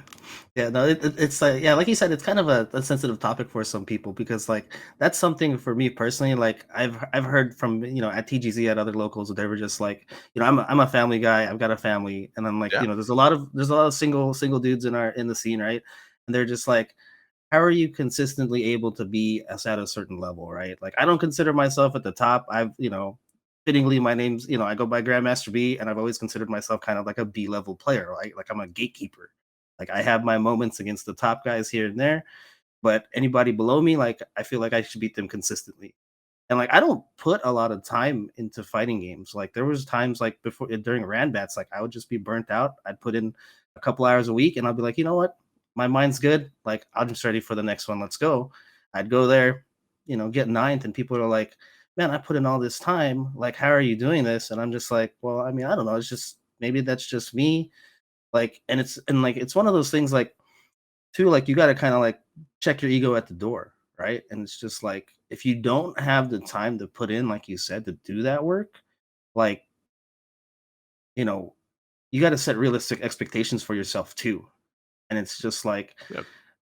Yeah, no, it's like, yeah, like you said, it's kind of a sensitive topic for some people because like that's something for me personally. Like I've heard from at TGZ at other locals, they were just like, I'm a family guy, I've got a family, and I'm like, yeah, there's a lot of single dudes in the scene, right? And they're just like, how are you consistently able to be at a certain level, right? Like I don't consider myself at the top. I've fittingly, my name's, I go by Grandmaster B, and I've always considered myself kind of like a B level player, right? Like I'm a gatekeeper. Like I have my moments against the top guys here and there, but anybody below me, like I feel like I should beat them consistently. And like I don't put a lot of time into fighting games. Like there was times like before during Ranbats, like I would just be burnt out. I'd put in a couple hours a week and I'll be like, you know what? My mind's good. Like I'm just ready for the next one. Let's go. I'd go there, get ninth, and people are like, man, I put in all this time. Like, how are you doing this? And I'm just like, well, I mean, I don't know. It's just maybe that's just me. Like, and like it's one of those things like too, like you gotta kind of like check your ego at the door, right? And it's just like if you don't have the time to put in, like you said, to do that work, like, you know, you got to set realistic expectations for yourself too. And it's just like, Yep.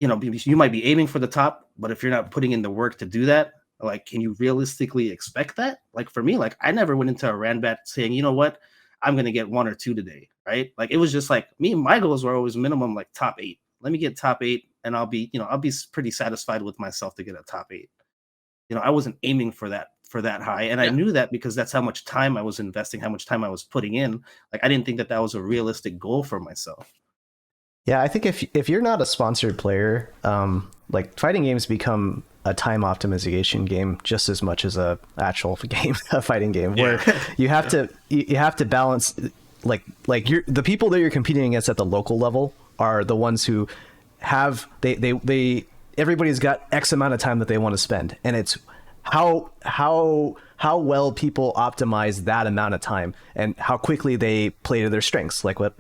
You might be aiming for the top, but if you're not putting in the work to do that, like, can you realistically expect that? Like for me, like I never went into a Ranbat saying, you know what, I'm gonna get 1 or 2 today, right? Like it was just like me. My goals were always minimum like top 8. Let me get top 8, and I'll be pretty satisfied with myself to get a top 8. I wasn't aiming for that high, and I Yeah. knew that because that's how much time I was investing, how much time I was putting in. Like I didn't think that that was a realistic goal for myself. Yeah, I think if you're not a sponsored player, like fighting games become a time optimization game just as much as a actual game, a fighting game, where you have to balance like the people that you're competing against at the local level are the ones who have they everybody's got X amount of time that they want to spend, and it's how well people optimize that amount of time and how quickly they play to their strengths, like what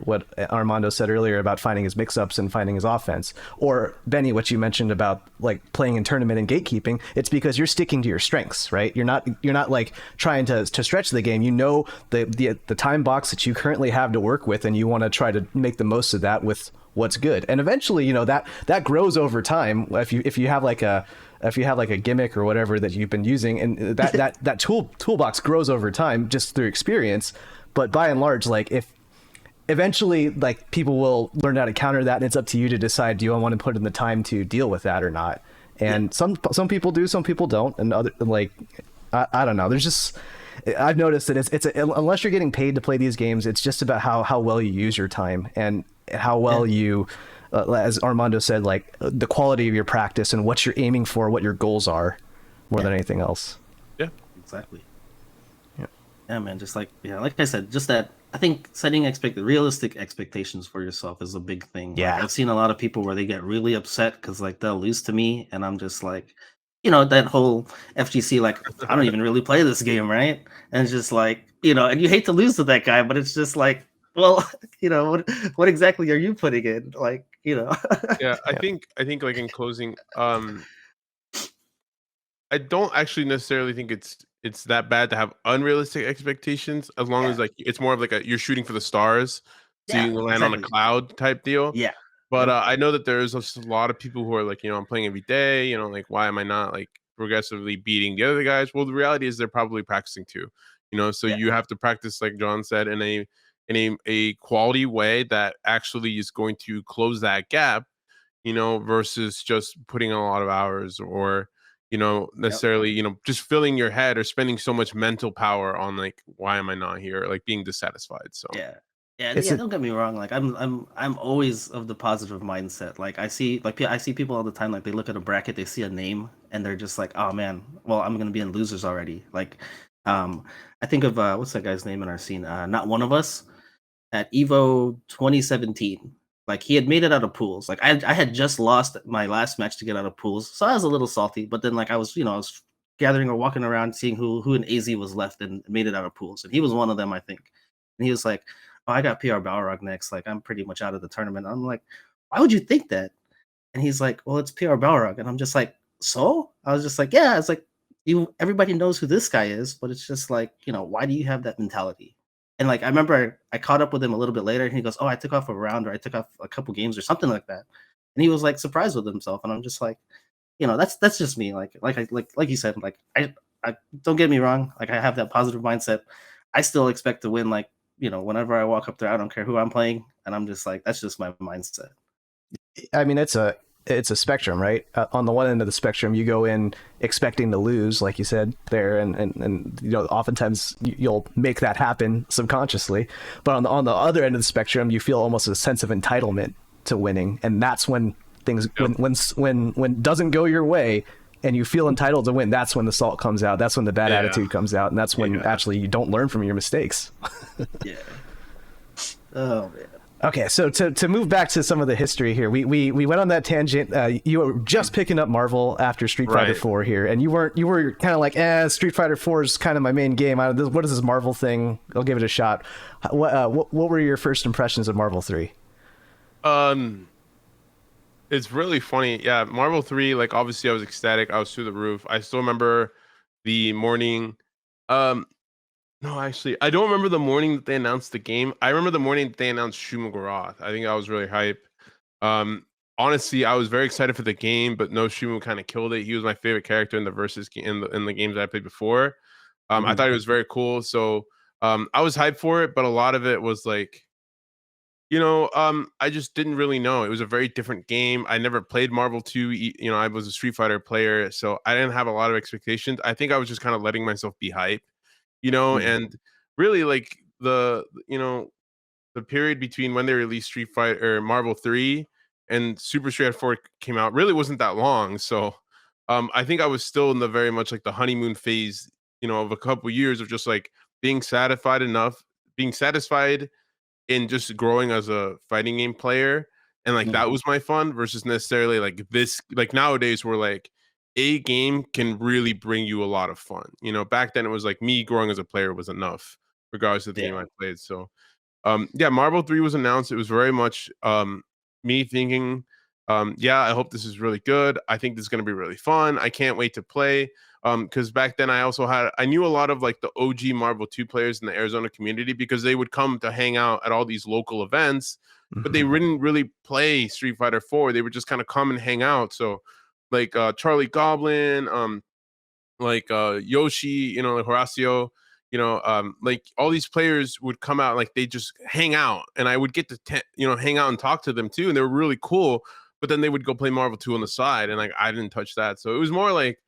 Armando said earlier about finding his mix-ups and finding his offense, or Benny, what you mentioned about like playing in tournament and gatekeeping. It's because you're sticking to your strengths, right? You're not like trying to stretch the game. The time box that you currently have to work with, and you want to try to make the most of that with what's good. And eventually, that grows over time. If you have like a gimmick or whatever that you've been using, and that toolbox grows over time just through experience. But by and large, like if eventually like people will learn how to counter that, and it's up to you to decide, do you want to put in the time to deal with that or not? And some people do, some people don't, and other like I don't know. There's just I've noticed that unless you're getting paid to play these games, it's just about how well you use your time and how well you, as Armando said, like the quality of your practice and what you're aiming for, what your goals are, more than anything else. Yeah, exactly. Yeah, man. Just like like I said, just that I think setting realistic expectations for yourself is a big thing. Yeah. Like, I've seen a lot of people where they get really upset because like they'll lose to me, and I'm just like, that whole FGC, like I don't even really play this game, right? And it's just like, and you hate to lose to that guy, but it's just like, well, what exactly are you putting in? Like, yeah. I think like in closing, I don't actually necessarily think it's that bad to have unrealistic expectations, as long as like it's more of like you're shooting for the stars, so you Yeah, can land on a cloud type deal. Yeah. But I know that there's a lot of people who are like, I'm playing every day, like why am I not like progressively beating the other guys? Well, the reality is they're probably practicing too, so Yeah. you have to practice, like John said, in a quality way that actually is going to close that gap, versus just putting a lot of hours, or necessarily, just filling your head or spending so much mental power on like, why am I not here? Like being dissatisfied. So Yeah. Yeah, It's yeah, a, don't get me wrong. Like I'm always of the positive mindset. Like I see people all the time, like they look at a bracket, they see a name, and they're just like, "Oh man, well, I'm going to be in losers already." Like I think of what's that guy's name in our scene? Not One of Us at Evo 2017. Like he had made it out of pools. Like I had just lost my last match to get out of pools, so I was a little salty. But then like I was gathering or walking around seeing who in AZ was left and made it out of pools, and he was one of them, I think. And he was like, "Oh, I got PR Balrog next. Like I'm pretty much out of the tournament." I'm like, "Why would you think that?" And he's like, "Well, it's PR Balrog," and I'm just like, "So?" I was just like, "Yeah." It's like everybody knows who this guy is, but it's just like why do you have that mentality? And like I remember I caught up with him a little bit later, and he goes, "Oh, I took off a round, or I took off a couple games, or something like that." And he was like surprised with himself, and I'm just like, that's just me. Like you said, like I don't get me wrong, like I have that positive mindset. I still expect to win. Like whenever I walk up there, I don't care who I'm playing, and I'm just like, that's just my mindset. I mean, it's a spectrum, right? On the one end of the spectrum, you go in expecting to lose, like you said there, and you know, oftentimes you'll make that happen subconsciously. But on the other end of the spectrum, you feel almost a sense of entitlement to winning, and that's when things Yep. when it doesn't go your way and you feel entitled to win, that's when the salt comes out, that's when the bad Yeah. attitude comes out, and that's when Yeah. actually you don't learn from your mistakes. Yeah. Oh man. Okay, so to move back to some of the history here, we went on that tangent. You were just picking up Marvel after Street Fighter Right. 4 here, and you were kind of like, Street Fighter 4 is kind of my main game. What is this Marvel thing? I'll give it a shot. What were your first impressions of Marvel 3? It's really funny. Yeah, Marvel 3, like obviously I was ecstatic. I was through the roof. I still remember the morning. Um, no, actually, I don't remember the morning that they announced the game. I remember the morning that they announced Shumagorath. I think I was really hype. Um, Honestly, I was very excited for the game, but no, Shumu kind of killed it. He was my favorite character in the versus in the games I played before. I Mhm. thought it was very cool. So I was hyped for it, but a lot of it was like, I just didn't really know. It was a very different game. I never played Marvel 2. I was a Street Fighter player, so I didn't have a lot of expectations. I think I was just kind of letting myself be hype, Mhm. and really like the period between when they released Street Fighter or Marvel 3 and Super Street Fighter 4 came out really wasn't that long. So I think I was still in the very much like the honeymoon phase, of a couple years of just like being satisfied in just growing as a fighting game player, and like that Mhm. was my fun versus necessarily like this like nowadays where like a game can really bring you a lot of fun. Back then it was like me growing as a player was enough regardless of the game Yeah. I played. So yeah, Marvel 3 was announced. It was very much me thinking, yeah, I hope this is really good. I think this is going to be really fun. I can't wait to play. Because back then I knew a lot of like the OG Marvel 2 players in the Arizona community because they would come to hang out at all these local events, but they Mhm. didn't really play Street Fighter 4. They would just kind of come and hang out. So like Charlie Goblin, like Yoshi, like Horacio, like all these players would come out, like they just hang out, and I would get to hang out and talk to them too, and they were really cool. But then they would go play Marvel 2 on the side, and like I didn't touch that, so it was more like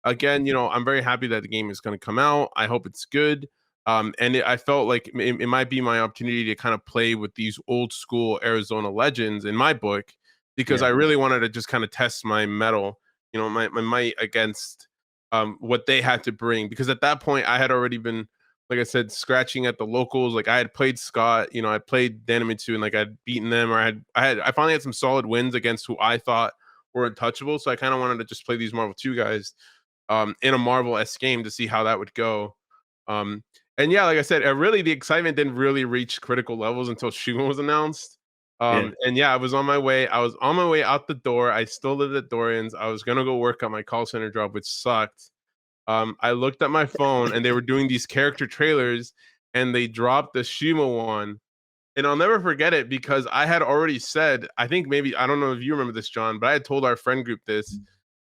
again, I'm very happy that the game is going to come out. I hope it's good. I felt like it might be my opportunity to kind of play with these old school Arizona legends in my book because I Yeah. really wanted to just kind of test my mettle, my might against what they had to bring. Because at that point, I had already been, like I said, scratching at the locals. Like I had played Scott, I played Danamitsu, and like I'd beaten them, or I finally had some solid wins against who I thought were untouchable. So I kind of wanted to just play these Marvel 2 guys in a Marvel S game to see how that would go. Um, and yeah, like I said, really the excitement didn't really reach critical levels until Shuma was announced. Yeah. And yeah, I was on my way. I was on my way out the door. I still lived at Dorian's. I was gonna go work on my call center job, which sucked. I looked at my phone and they were doing these character trailers, and they dropped the Shuma one. And I'll never forget it because I had already said, I think maybe I don't know if you remember this, John, but I had told our friend group this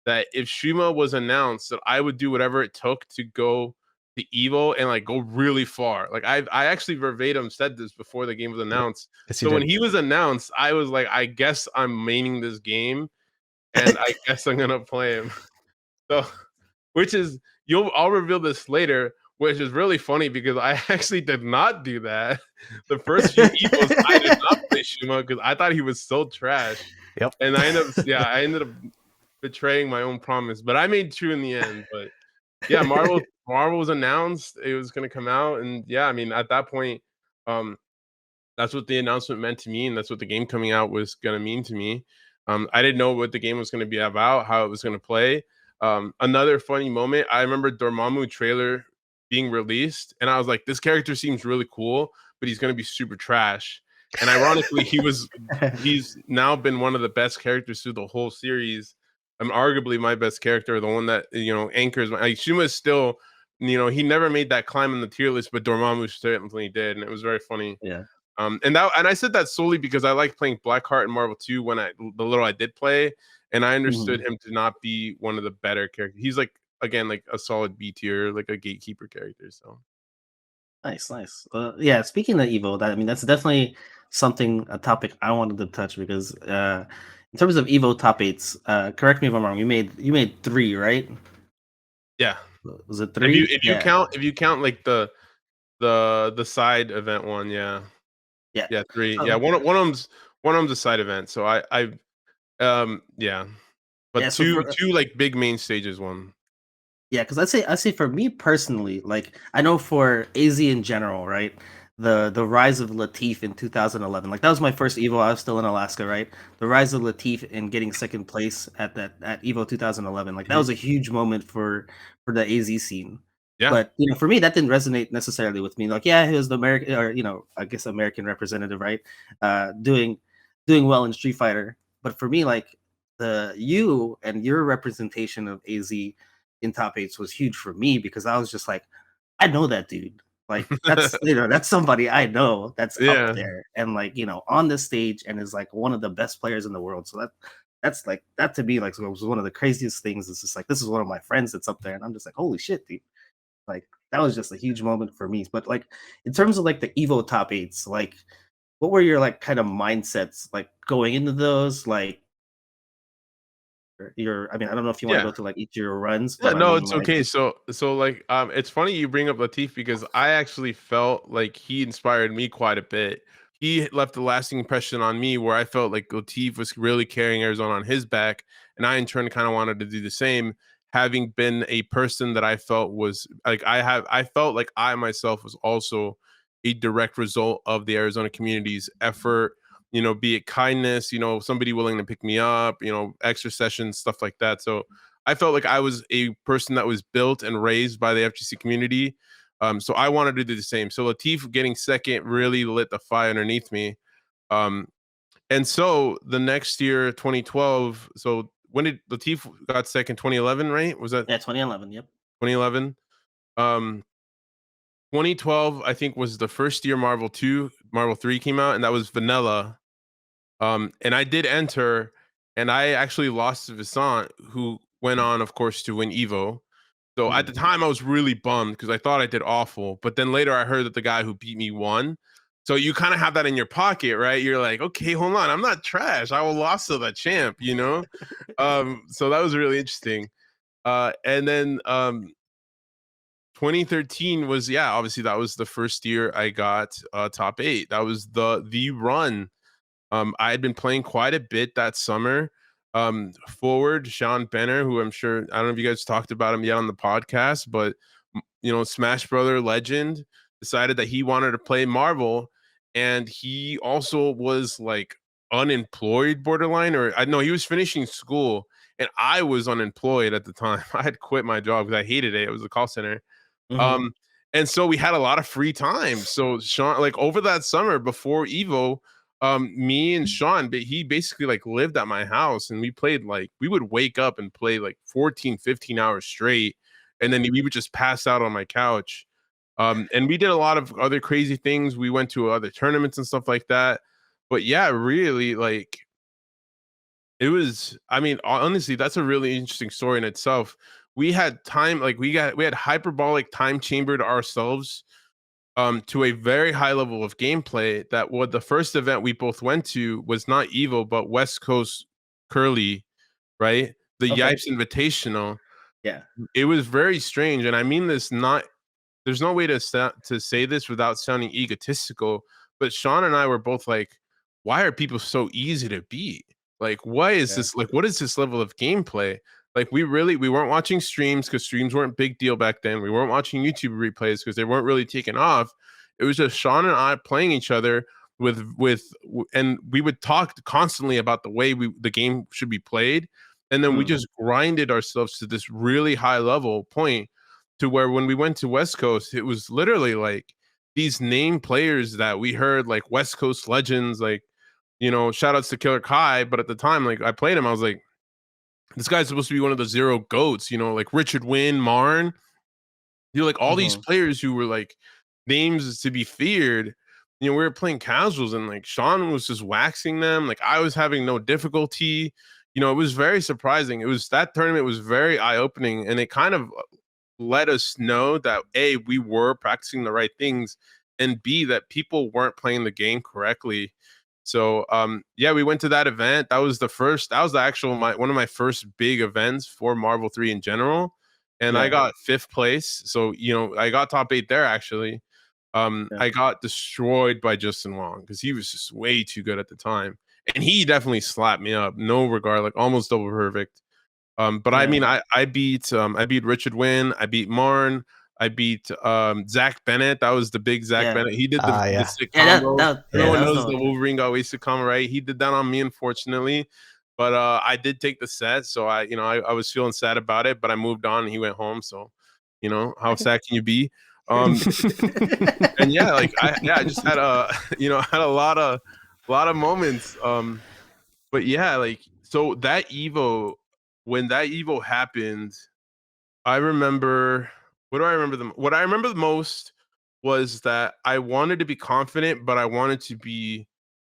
that if Shima was announced, that I would do whatever it took to go to Evo and like go really far. Like I actually verbatim said this before the game was Yep. announced. Yes, you So when did. he was announced, I was like, I guess I'm maining this game, and I guess I'm gonna play him. So which is I'll reveal this later, which is really funny because I actually did not do that. The first few Evos, I did not play Shima because I thought he was so trash. Yep. And I ended up betraying my own promise, but I made true in the end. But yeah, Marvel was announced it was gonna come out, and yeah, I mean at that point, um, that's what the announcement meant to me, and that's what the game coming out was gonna mean to me. I didn't know what the game was gonna be about, how it was gonna play. Another funny moment, I remember Dormammu trailer being released, and I was like, "This character seems really cool, but he's gonna be super trash." And ironically, he's now been one of the best characters through the whole series. Arguably my best character, the one that anchors. Like Shuma is still, he never made that climb in the tier list, but Dormammu certainly did, and it was very funny. Yeah. And I said that solely because I like playing Blackheart and Marvel 2 when the little I did play, and I understood Mhm. him to not be one of the better characters. He's like again like a solid B tier, like a gatekeeper character. So Nice, nice. Yeah, speaking of Evo, that I mean, that's definitely something a topic I wanted to touch because In terms of Evo top eights, correct me if I'm wrong. You made 3, right? Yeah. Was it If you 3? if you Yeah, count if you count like the side event one, yeah. yeah. Yeah, 3. Yeah, So one of them's a side event. So yeah. yeah, But so for two like big main stages one. Yeah, because I say for me personally, like I know for AZ in general, right? The rise of Latif in 2011, like that was my first Evo. I was still in Alaska, right? The rise of Latif and getting second place at Evo 2011, like that Mhm. was a huge moment for the AZ scene. Yeah. But for me, that didn't resonate necessarily with me. Like, yeah, he was the American, or I guess American representative, right? Doing well in Street Fighter. But for me, like the you and your representation of AZ in top eights was huge for me because I was just like, I know that dude. Like that's somebody I know that's up Yeah. there and like on the stage and is like one of the best players in the world. So that's like that to me like was one of the craziest things. It's just like this is one of my friends that's up there and I'm just like holy shit, dude. Like that was just a huge moment for me. But like in terms of like the Evo top eights, like what were your like kind of mindsets like going into those like your I mean I don't know if you want to Yeah. go through like each of your runs, Yeah, but I no, mean it's like okay. So like it's funny you bring up Latif because I actually felt like he inspired me quite a bit. He left a lasting impression on me where I felt like Latif was really carrying Arizona on his back, and I in turn kind of wanted to do the same, having been a person that I felt was like I felt like I myself was also a direct result of the Arizona community's effort, be it kindness, somebody willing to pick me up, extra sessions, stuff like that. So I felt like I was a person that was built and raised by the FGC community. So I wanted to do the same. So Latif getting second really lit the fire underneath me. Um, and so the next year, 2012. So when did Latif got second? 2011, right? Was that yeah, 2011, yep. 2011? Um, 2012, I think, was the first year Marvel 2, Marvel 3 came out, and that was vanilla. And I did enter, and I actually lost to Visant, who went on, of course, to win Evo. So at the Mhm. time, I was really bummed because I thought I did awful. But then later, I heard that the guy who beat me won. So you kind of have that in your pocket, right? You're like, okay, hold on, I'm not trash. I will lost to the champ. So that was really interesting. And then 2013 was, yeah, obviously that was the first year I got top eight. That was the run. I had been playing quite a bit that summer. Forward Sean Benner, who I'm sure I don't know if you guys talked about him yet on the podcast, but Smash Brother legend, decided that he wanted to play Marvel, and he also was like unemployed, borderline, or I know he was finishing school, and I was unemployed at the time. I had quit my job because I hated it. It was a call center. Mhm. Um, and so we had a lot of free time. So Sean, like over that summer before Evo, me and Sean, he basically like lived at my house and we played like we would wake up and play like 14, 15 hours straight. And then we would just pass out on my couch. And we did a lot of other crazy things. We went to other tournaments and stuff like that. But yeah, really like it was, I mean, honestly, that's a really interesting story in itself. We had time, like we had hyperbolic time chambered ourselves to a very high level of gameplay that what the first event we both went to was not Evo, but West Coast Curly, right? The Okay. Yipes Invitational. Yeah. It was very strange. And I mean this not there's no way to say this without sounding egotistical, but Sean and I were both like, why are people so easy to beat? Like, why is Yeah. this like what is this level of gameplay? Like we weren't watching streams because streams weren't big deal back then. We weren't watching YouTube replays because they weren't really taking off. It was just Sean and I playing each other and we would talk constantly about the way the game should be played. And then we Mm. just grinded ourselves to this really high level point to where when we went to West Coast, it was literally like these name players that we heard like West Coast legends, like, shout outs to Killer Kai. But at the time, like I played him, I was like, this guy's supposed to be one of the zero goats, like Richard Wynn, Marn, like all these Mhm. players who were like names to be feared. We were playing casuals and like Sean was just waxing them. Like I was having no difficulty. It was very surprising. It was that tournament was very eye opening and it kind of let us know that A, we were practicing the right things, and B, that people weren't playing the game correctly. So yeah, we went to that event. That was the actual one of my first big events for Marvel 3 in general. And I Yeah. got 5th place. So, I got top 8 there actually. Yeah. I got destroyed by Justin Wong because he was just way too good at the time. And he definitely slapped me up, no regard, like almost double perfect. But I Yeah. mean, I beat Richard Wynn, I beat Marn, I beat Zach Bennett. That was the big Zach Yeah. Bennett. He did the Yeah. sick Yeah. combo. Yeah, Everyone that was knows the the Wolverine got wasted combo, right? He did that on me, unfortunately. But I did take the set, so I was feeling sad about it, but I moved on and he went home. So, how sad can you be? And yeah, like I just had a had a lot of moments. But yeah, like so that Evo, when that Evo happened, I remember what I remember the most was that I wanted to be confident, but I wanted to be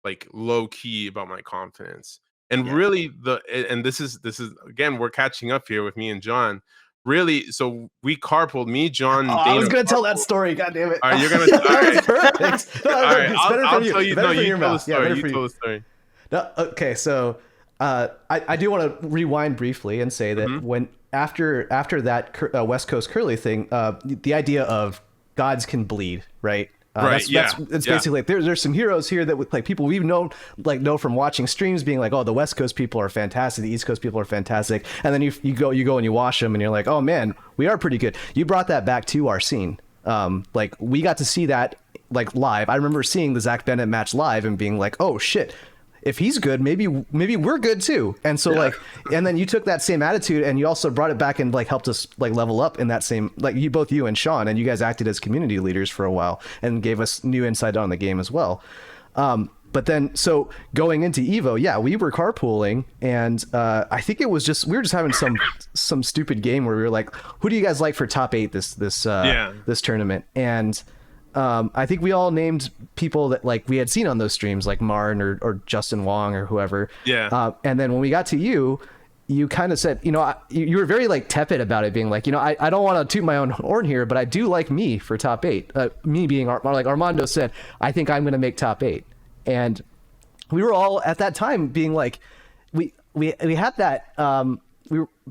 like low key about my confidence. And Yeah. really and this is again, we're catching up here with me and John. Really, so we carpooled, me, John, Oh, and I Dana was gonna tell that carpooled. story. God damn it! All right, you're gonna all That was right. perfect. No, All right, it's better I'll from you. tell you. Better No, from you your tell the mouth. Yeah, story. better You for tell you. the story. No, okay, so I do want to rewind briefly and say that Mhm. when after that West Coast curly thing, the idea of gods can bleed, right? Right. That's Yeah. it's Yeah. basically like there's some heroes here that like people we've known know from watching streams being like, oh, the West Coast people are fantastic, the East Coast people are fantastic, and then you go and you watch them and you're like, oh man, we are pretty good. You brought that back to our scene. Like we got to see that like live. I remember seeing the Zach Bennett match live and being like, oh shit, if he's good, maybe we're good too. And so like, and then you took that same attitude and you also brought it back and like helped us like level up in that same, like you and Sean, and you guys acted as community leaders for a while and gave us new insight on the game as well. But then, so going into Evo, yeah, we were carpooling, and I think it was just we were just having some stupid game where we were like, "Who do you guys like for top 8 Yeah. this tournament?" And I think we all named people that like we had seen on those streams, like Marn or Justin Wong or whoever. Yeah. And then when we got to you, you kind of said, you were very like tepid about it, being like, I don't want to toot my own horn here, but I do like me for top 8. Me being like Armando said, I think I'm going to make top 8. And we were all at that time being like, we had that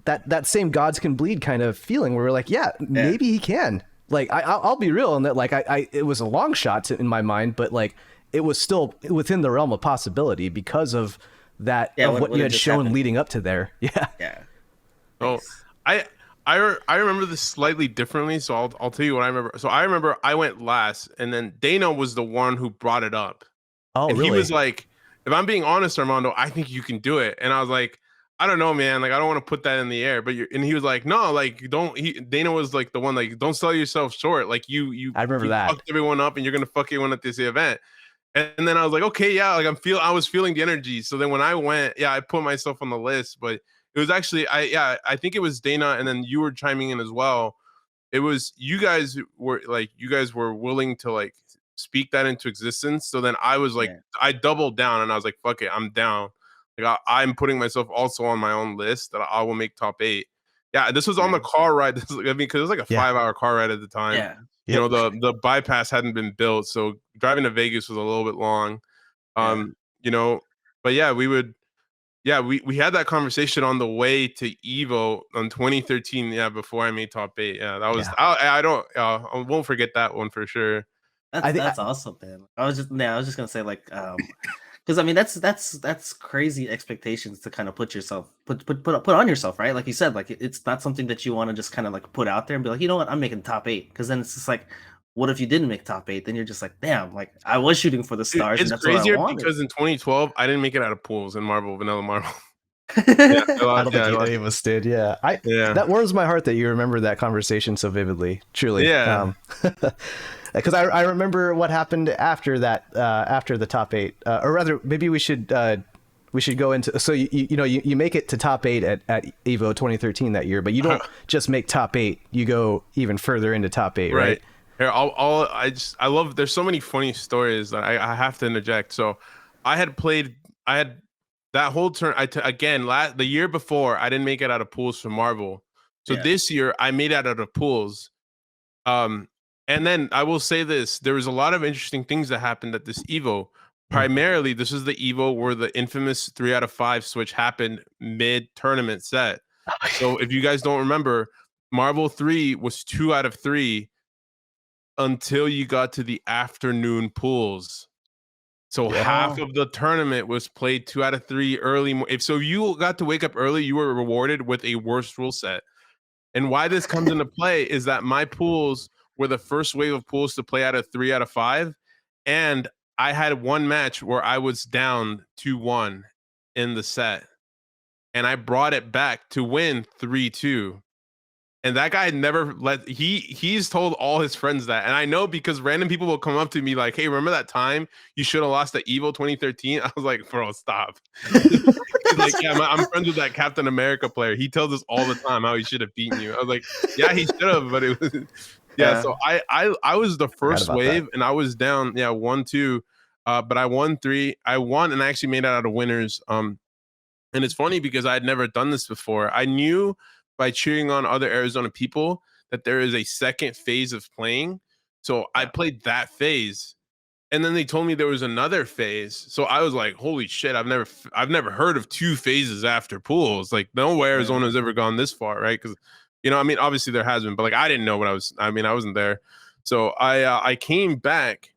that same gods can bleed kind of feeling where we're like, yeah, maybe he can. Like I'll be real in that like I it was a long shot in my mind, but like it was still within the realm of possibility because of that of what you had shown happened leading up to there. Yeah. Yeah. Oh, I remember this slightly differently, so I'll tell you what I remember. So I remember I went last, and then Dana was the one who brought it up. Oh, and really? He was like, "If I'm being honest, Armando, I think you can do it." And I was like, "I don't know, man. Like, I don't want to put that in the air." But and he was like, "No, like, don't." Dana was like the one, like, "Don't sell yourself short. Like, you." I remember that. Fucked everyone up, and you're gonna fuck everyone at this event. And then I was like, okay, yeah, like I was feeling the energy. So then when I went, yeah, I put myself on the list, but it was actually, I think it was Dana, and then you were chiming in as well. It was you guys were willing to like speak that into existence. So then I was like, I doubled down and I was like, fuck it, I'm down. Like I'm putting myself also on my own list that I will make top 8. Yeah, this was on the car ride. This is, I mean, because it was like a 5-hour car ride at the time. Yeah. The bypass hadn't been built, so driving to Vegas was a little bit long. You know, but yeah, we had that conversation on the way to Evo on 2013. Yeah, before I made top 8. Yeah, that was I won't forget that one for sure. That's awesome, man. I was just gonna say like because I mean that's crazy expectations to kind of put on yourself, right? Like you said, like it's not something that you want to just kind of like put out there and be like, you know what, I'm making top 8. Because then it's just like, what if you didn't make top 8? Then you're just like, damn, like I was shooting for the stars. It's and that's crazier what I wanted. because in 2012 I didn't make it out of pools in Marvel, Vanilla Marvel. I don't think any of us did. Yeah, that warms my heart that you remember that conversation so vividly. Truly, yeah. Because I remember what happened after that, after the top 8, or rather, maybe we should go into. So you make it to top 8 at Evo 2013 that year, but you don't just make top 8. You go even further into top 8, right? Here, I love. There's so many funny stories that I have to interject. So, I had that whole turn. The year before I didn't make it out of pools for Marvel. So this year I made it out of pools. And then I will say this: there was a lot of interesting things that happened at this Evo. primarily this is the Evo where the infamous 3 out of 5 switch happened mid tournament set. So if you guys don't remember, Marvel 3 was 2 out of 3 until you got to the afternoon pools. So Yeah. half of the tournament was played 2 out of 3 early. If so, you got to wake up early, you were rewarded with a worse rule set. And why this comes into play is that my pools were the first wave of pools to play out of 3 out of 5, and I had one match where I was down 2-1 in the set, and I brought it back to win 3-2. And that guy never he's told all his friends that. And I know because random people will come up to me like, "Hey, remember that time you should have lost the Evo 2013?" I was like, "Bro, stop." He's like, "Yeah, I'm friends with that Captain America player. He tells us all the time how he should have beaten you." I was like, "Yeah, he should have, but it was yeah." Yeah. So I was the Forgot first about that. wave, and I was down 1-2, but I won 3. I won, and I actually made it out of winners. And it's funny because I had never done this before. I knew by cheering on other Arizona people that there is a second phase of playing. So I Yeah. played that phase. And then they told me there was another phase. So I was like, holy shit, I've never heard of 2 phases after pools. Like no Yeah. Arizona's ever gone this far, right? Because I mean, obviously there has been, but like I didn't know I wasn't there. So I came back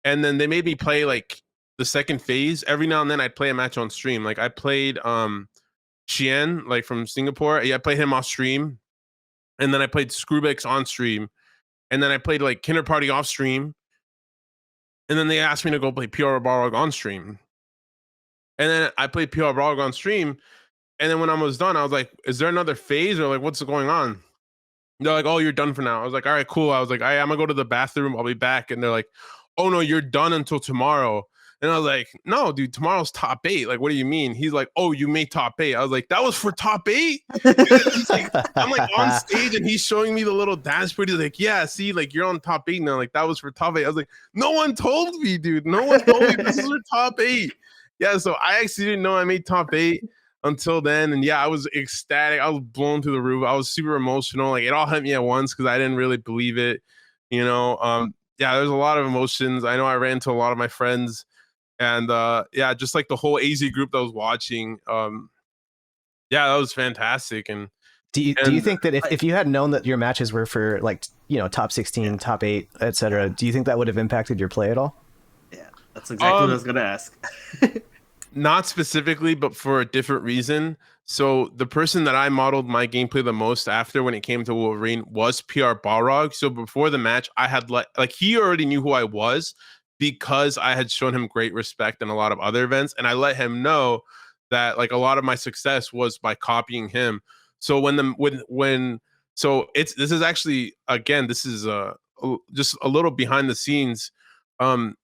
and then they made me play like the second phase. Every now and then I'd play a match on stream. Like I played Chien, like from Singapore. Yeah, I played him off stream. And then I played Screwbix on stream. And then I played like Kinder Party off stream. And then they asked me to go play PR Balrog on stream. And then I played PR Balrog on stream. And then when I was done, I was like, is there another phase or like what's going on? They're like, oh, you're done for now. I was like, all right, cool. I was like, I'm gonna go to the bathroom. I'll be back. And they're like, oh no, you're done until tomorrow. And I was like, no, dude, tomorrow's top 8. Like, what do you mean? He's like, oh, you made top 8. I was like, that was for top 8. He's like, I'm like on stage and he's showing me the little dashboard. He's like, yeah, see, like you're on top 8 now. Like that was for top 8. I was like, no one told me, dude. No one told me this is for top 8. Yeah, so I actually didn't know I made top 8 until then. And yeah, I was ecstatic. I was blown to the roof. I was super emotional. Like it all hit me at once because I didn't really believe it. Yeah, there's a lot of emotions. I know I ran into a lot of my friends and yeah, just like the whole AZ group that was watching. Yeah, that was fantastic. And Do you think that if you had known that your matches were for like top 16, Yeah. top 8, etc., do you think that would have impacted your play at all? Yeah. That's exactly what I was gonna ask. not specifically, but for a different reason. So the person that I modeled my gameplay the most after when it came to Wolverine was PR Balrog. So before the match, I had like he already knew who I was because I had shown him great respect in a lot of other events, and I let him know that like a lot of my success was by copying him. So when so this is actually again this is just a little behind the scenes. Um,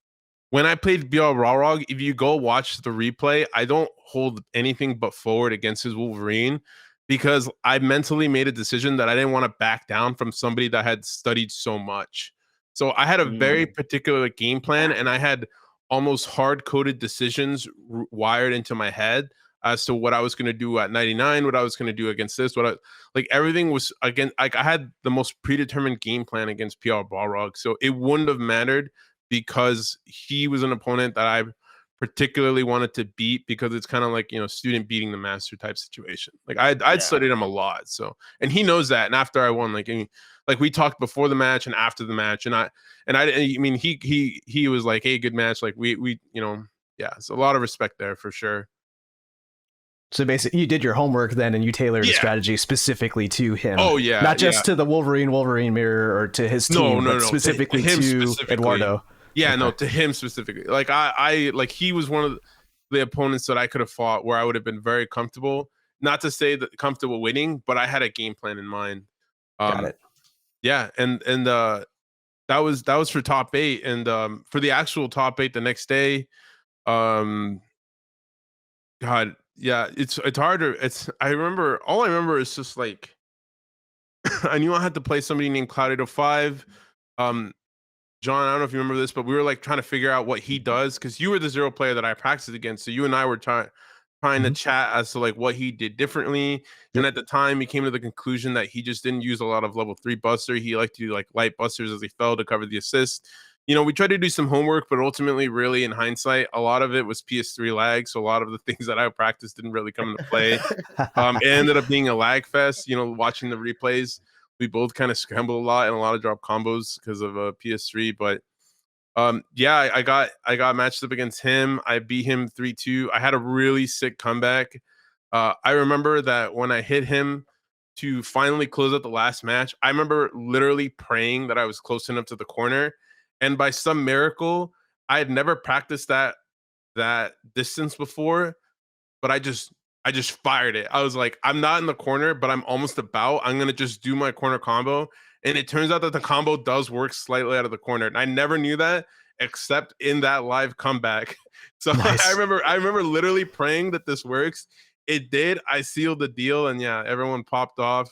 when I played BR Rawrog, if you go watch the replay, I don't hold anything but forward against his Wolverine because I mentally made a decision that I didn't want to back down from somebody that had studied so much. So I had a very particular game plan and I had almost hard coded decisions wired into my head as to what I was going to do at 99, what I was going to do against this, like everything was against, like I had the most predetermined game plan against PR Balrog. So it wouldn't have mattered because he was an opponent that I particularly wanted to beat because it's kind of like student beating the master type situation. Like I'd studied him a lot, so and he knows that. And after I won, like we talked before the match and after the match, and I mean he was like, hey, good match. Like we yeah, it's a lot of respect there for sure. So basically, you did your homework then, and you tailored a strategy specifically to him. Oh yeah, not just to the Wolverine mirror or to his team, but specifically to Eduardo. Yeah, no, to him specifically. Like I like he was one of the opponents that I could have fought where I would have been very comfortable. Not to say that comfortable winning, but I had a game plan in mind. Got it. Yeah, and that was for top 8, and for the actual top 8 the next day, God, yeah, it's harder. I remember all I remember is just like I knew I had to play somebody named Cloud805. John, I don't know if you remember this, but we were like trying to figure out what he does because you were the 0 player that I practiced against. So you and I were trying to chat as to like what he did differently. Yep. And at the time, he came to the conclusion that he just didn't use a lot of level 3 buster. He liked to do like light busters as he fell to cover the assist. we tried to do some homework, but ultimately, really, in hindsight, a lot of it was PS3 lag. So a lot of the things that I practiced didn't really come into play. It ended up being a lag fest. Watching the replays, we both kind of scrambled a lot and a lot of drop combos because of PS3. But yeah, I got matched up against him. I beat him 3-2. I had a really sick comeback. I remember that when I hit him to finally close out the last match, I remember literally praying that I was close enough to the corner, and by some miracle, I had never practiced that distance before, but I just fired it. I was like, I'm not in the corner, but I'm almost about. I'm gonna just do my corner combo. And it turns out that the combo does work slightly out of the corner. And I never knew that except in that live comeback. So I Nice. remember I remember literally praying that this works. It did. I sealed the deal, and yeah, everyone popped off.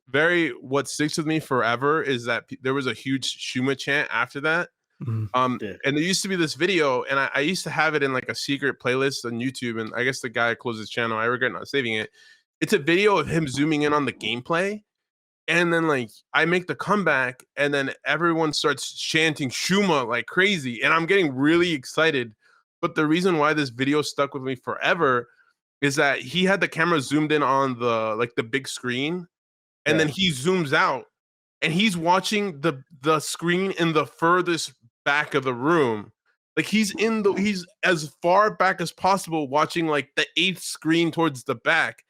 Very what sticks with me forever is that there was a huge Shuma chant after that. Mm. Yeah. And there used to be this video, and I used to have it in like a secret playlist on YouTube. And I guess the guy closed his channel. I regret not saving it. It's a video of him zooming in on the gameplay, and then like I make the comeback, and then everyone starts chanting Shuma like crazy, and I'm getting really excited. But the reason why this video stuck with me forever is that he had the camera zoomed in on the big screen, and then Yeah. he zooms out and he's watching the screen in the furthest back of the room. Like he's as far back as possible watching like the eighth screen towards the back.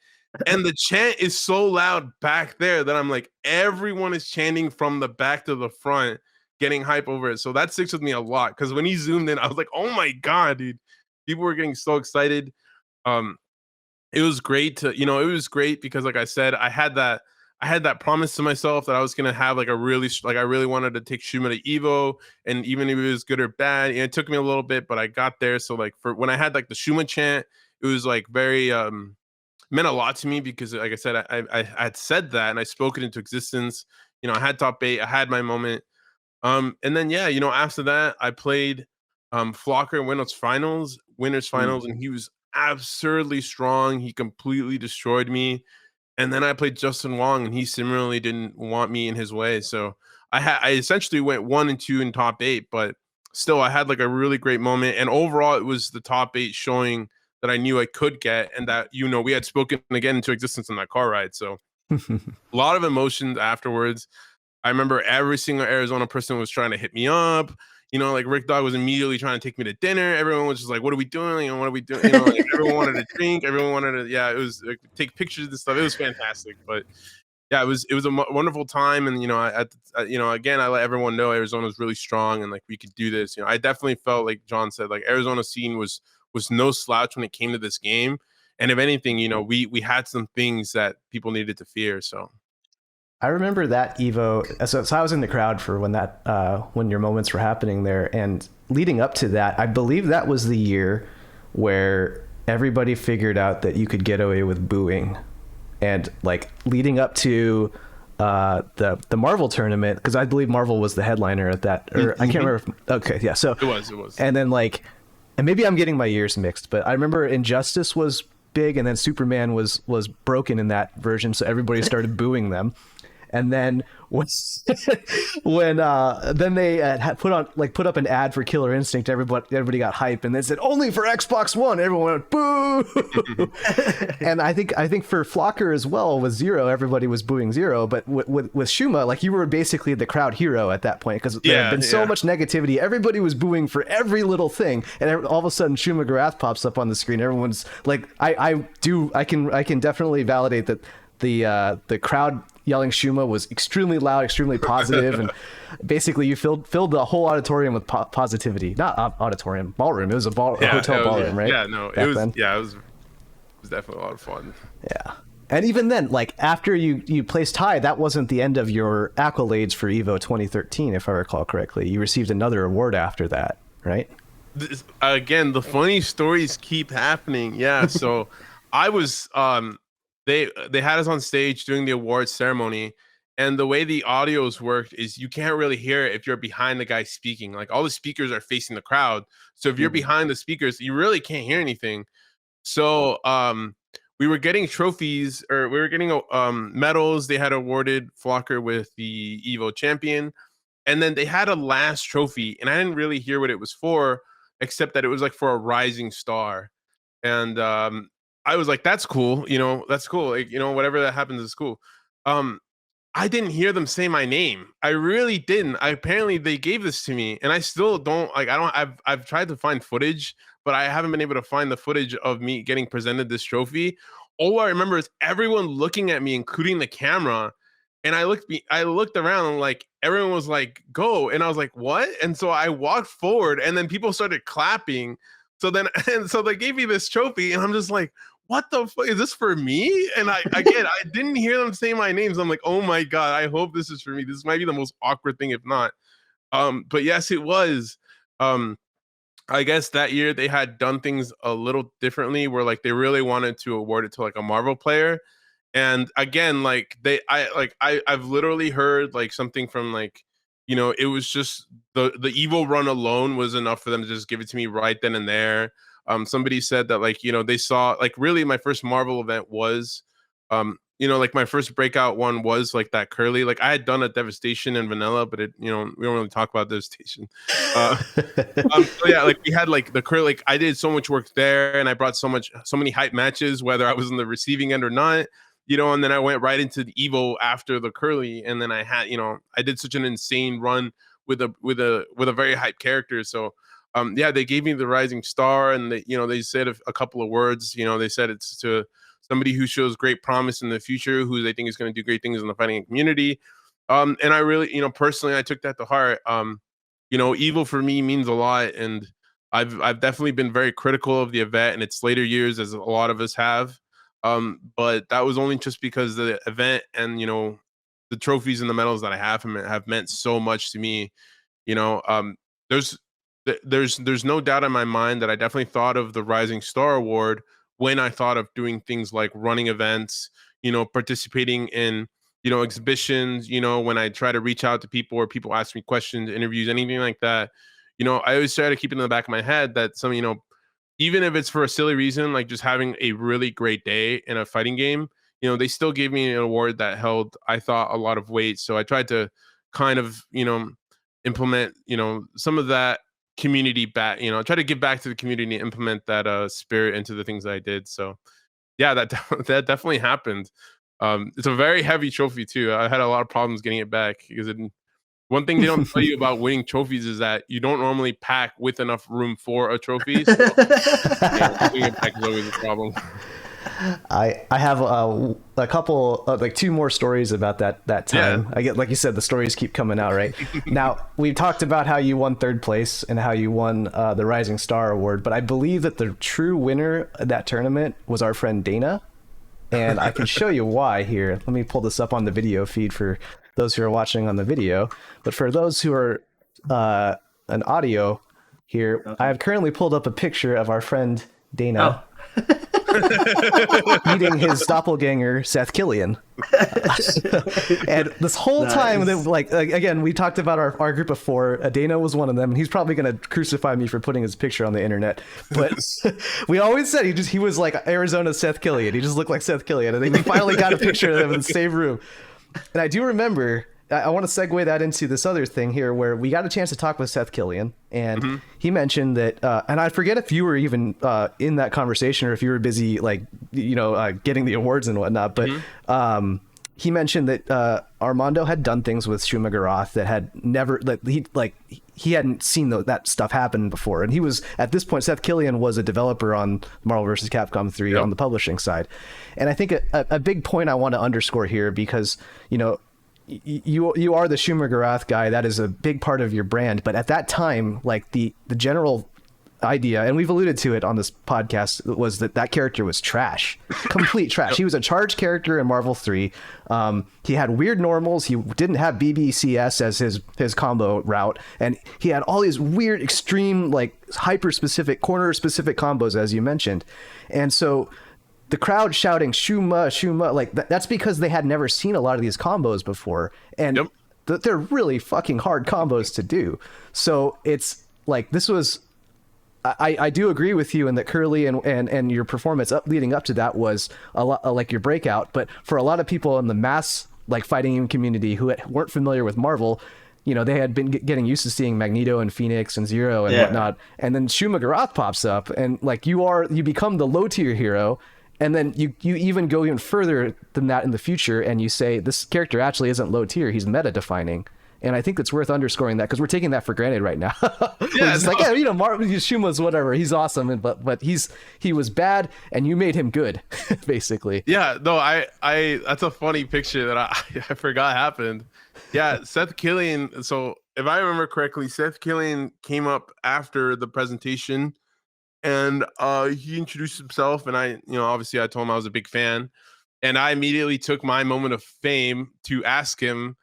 And the chant is so loud back there that I'm like, everyone is chanting from the back to the front, getting hype over it. So that sticks with me a lot. Cause when he zoomed in, I was like, oh my God, dude. People were getting so excited. Um, it was great it was great because like I said, I had that promise to myself that I was gonna have like a really like I really wanted to take Shuma to Evo, and even if it was good or bad, it took me a little bit, but I got there. So like for when I had like the Shuma chant, it was like very meant a lot to me because like I said, I had said that and I spoke it into existence. I had top eight, I had my moment. And then yeah, after that, I played Flocker winners Mm. finals, and he was absurdly strong. He completely destroyed me. And then I played Justin Wong, and he similarly didn't want me in his way. So I essentially went 1 and 2 in top eight, but still I had like a really great moment. And overall, it was the top eight showing that I knew I could get, and that we had spoken again into existence on that car ride. So a lot of emotions afterwards. I remember every single Arizona person was trying to hit me up. Like Rick Dog was immediately trying to take me to dinner. Everyone was just like, "What are we doing? And what are we doing?" Like everyone wanted to drink. Everyone wanted to, yeah, it was like, take pictures and stuff. It was fantastic. But yeah, it was a wonderful time. And again, I let everyone know Arizona was really strong, and like we could do this. I definitely felt like John said, like Arizona scene was no slouch when it came to this game. And if anything, we had some things that people needed to fear. So I remember that Evo. So I was in the crowd for when your moments were happening there, and leading up to that, I believe that was the year where everybody figured out that you could get away with booing, and like leading up to the Marvel tournament, because I believe Marvel was the headliner at that, or I can't remember. Okay, yeah. So it was. and then and maybe I'm getting my years mixed, but I remember Injustice was big, and then Superman was broken in that version, so everybody started booing them. And then when then they had put up an ad for Killer Instinct, everybody got hype, and they said only for Xbox One. Everyone went boo. And I think for Flocker as well with Zero, everybody was booing Zero, but with Shuma, like you were basically the crowd hero at that point because there had been so much negativity. Everybody was booing for every little thing, and all of a sudden Shuma Garath pops up on the screen. Everyone's like, I can definitely validate that the crowd yelling Shuma was extremely loud, extremely positive, and basically you filled the whole auditorium with positivity. Not auditorium, ballroom. It was a hotel ballroom, right? Yeah, no, Back then. it was definitely a lot of fun. Yeah. And even then, like after you placed high, that wasn't the end of your accolades for Evo 2013, if I recall correctly. You received another award after that, right? Again, the funny stories keep happening. Yeah, so I was they had us on stage doing the awards ceremony, and the way the audios worked is you can't really hear it if you're behind the guy speaking. Like all the speakers are facing the crowd, so if you're behind the speakers, you really can't hear anything. So we were getting trophies, or we were getting medals. They had awarded Flocker with the Evo champion. And then they had a last trophy, and I didn't really hear what it was for, except that it was like for a rising star. And I was like, that's cool, that's cool. Like, whatever that happens is cool. Um, I didn't hear them say my name. I really didn't. Apparently they gave this to me, and I still don't like. I've tried to find footage, but I haven't been able to find the footage of me getting presented this trophy. All I remember is everyone looking at me, including the camera. And I looked around and like everyone was like, go. And I was like, what? And so I walked forward and then people started clapping. So then, and so they gave me this trophy and I'm just like, what the fuck is this for me? And I didn't hear them say my names. I'm like, oh my God, I hope this is for me. This might be the most awkward thing, if not. But yes, it was. I guess that year they had done things a little differently where like they really wanted to award it to like a Marvel player. And again, like I've literally heard like something from like, it was just the evil run alone was enough for them to just give it to me right then and there. Somebody said that like, they saw like really my first Marvel event was like my first breakout one was like that curly. Like I had done a Devastation and Vanilla, but we don't really talk about Devastation. So yeah, like we had like the curly, like I did so much work there and I brought so many hype matches, whether I was in the receiving end or not. And then I went right into the Evo after the curly, and then I had, I did such an insane run with a very hype character. So, yeah, they gave me the Rising Star, and they said a couple of words. They said it's to somebody who shows great promise in the future, who they think is going to do great things in the fighting community. And I really, personally, I took that to heart. Evo for me means a lot, and I've definitely been very critical of the event in its later years, as a lot of us have. But that was only just because the event and the trophies and the medals that I have meant so much to me. You know, um, there's there's no doubt in my mind that I definitely thought of the Rising Star Award when I thought of doing things like running events, participating in exhibitions, when I try to reach out to people or people ask me questions, interviews, anything like that. I always try to keep it in the back of my head that even if it's for a silly reason, like just having a really great day in a fighting game, they still gave me an award that held, I thought, a lot of weight. So I tried to kind of, implement, some of that community back, try to give back to the community and implement that spirit into the things that I did. So yeah, that that definitely happened. It's a very heavy trophy too. I had a lot of problems getting it back because one thing they don't tell you about winning trophies is that you don't normally pack with enough room for a trophy. So, getting it back is always a problem. I have a couple like two more stories about that time. Yeah. I get, like you said, the stories keep coming out, right? Now, we've talked about how you won third place and how you won the Rising Star Award, but I believe that the true winner of that tournament was our friend Dana. And I can show you why here. Let me pull this up on the video feed for those who are watching on the video. But for those who are an audio here, okay. I have currently pulled up a picture of our friend Dana meeting his doppelganger, Seth Killian. And this whole time, like again, we talked about our group of four. Dana was one of them, and he's probably going to crucify me for putting his picture on the internet. But we always said he was like Arizona's Seth Killian. He just looked like Seth Killian, and then we finally got a picture of him in the same room. And I do remember, I want to segue that into this other thing here where we got a chance to talk with Seth Killian, and he mentioned that, and I forget if you were even in that conversation or if you were busy, like, getting the awards and whatnot, but he mentioned that Armando had done things with Shuma Garath that had never, he hadn't seen that stuff happen before. And he was, at this point, Seth Killian was a developer on Marvel vs. Capcom 3 on the publishing side. And I think a big point I want to underscore here, because, you are the Shuma Garath guy. That is a big part of your brand. But at that time, like the general idea, and we've alluded to it on this podcast, was that character was trash, complete trash. He was a charged character in Marvel 3. He had weird normals. He didn't have BBCS as his combo route, and he had all these weird, extreme, like hyper specific, corner specific combos, as you mentioned. And so the crowd shouting Shuma, Shuma, like that's because they had never seen a lot of these combos before, and they're really fucking hard combos to do. So it's like, this was, I do agree with you in that Curly and your performance leading up to that was a lot like your breakout. But for a lot of people in the mass like fighting game community who weren't familiar with Marvel, they had been getting used to seeing Magneto and Phoenix and Zero and Yeah. whatnot, and then Shuma Gorath pops up, and like you become the low tier hero, and then you even go even further than that in the future, and you say this character actually isn't low tier, he's meta defining. And I think it's worth underscoring that because we're taking that for granted right now. We're just like, yeah, Marvel Shuma's whatever, he's awesome, but he was bad, and you made him good, basically. Yeah, no, I that's a funny picture that I forgot happened. Yeah, Seth Killian. So if I remember correctly, Seth Killian came up after the presentation, and he introduced himself, and obviously I told him I was a big fan, and I immediately took my moment of fame to ask him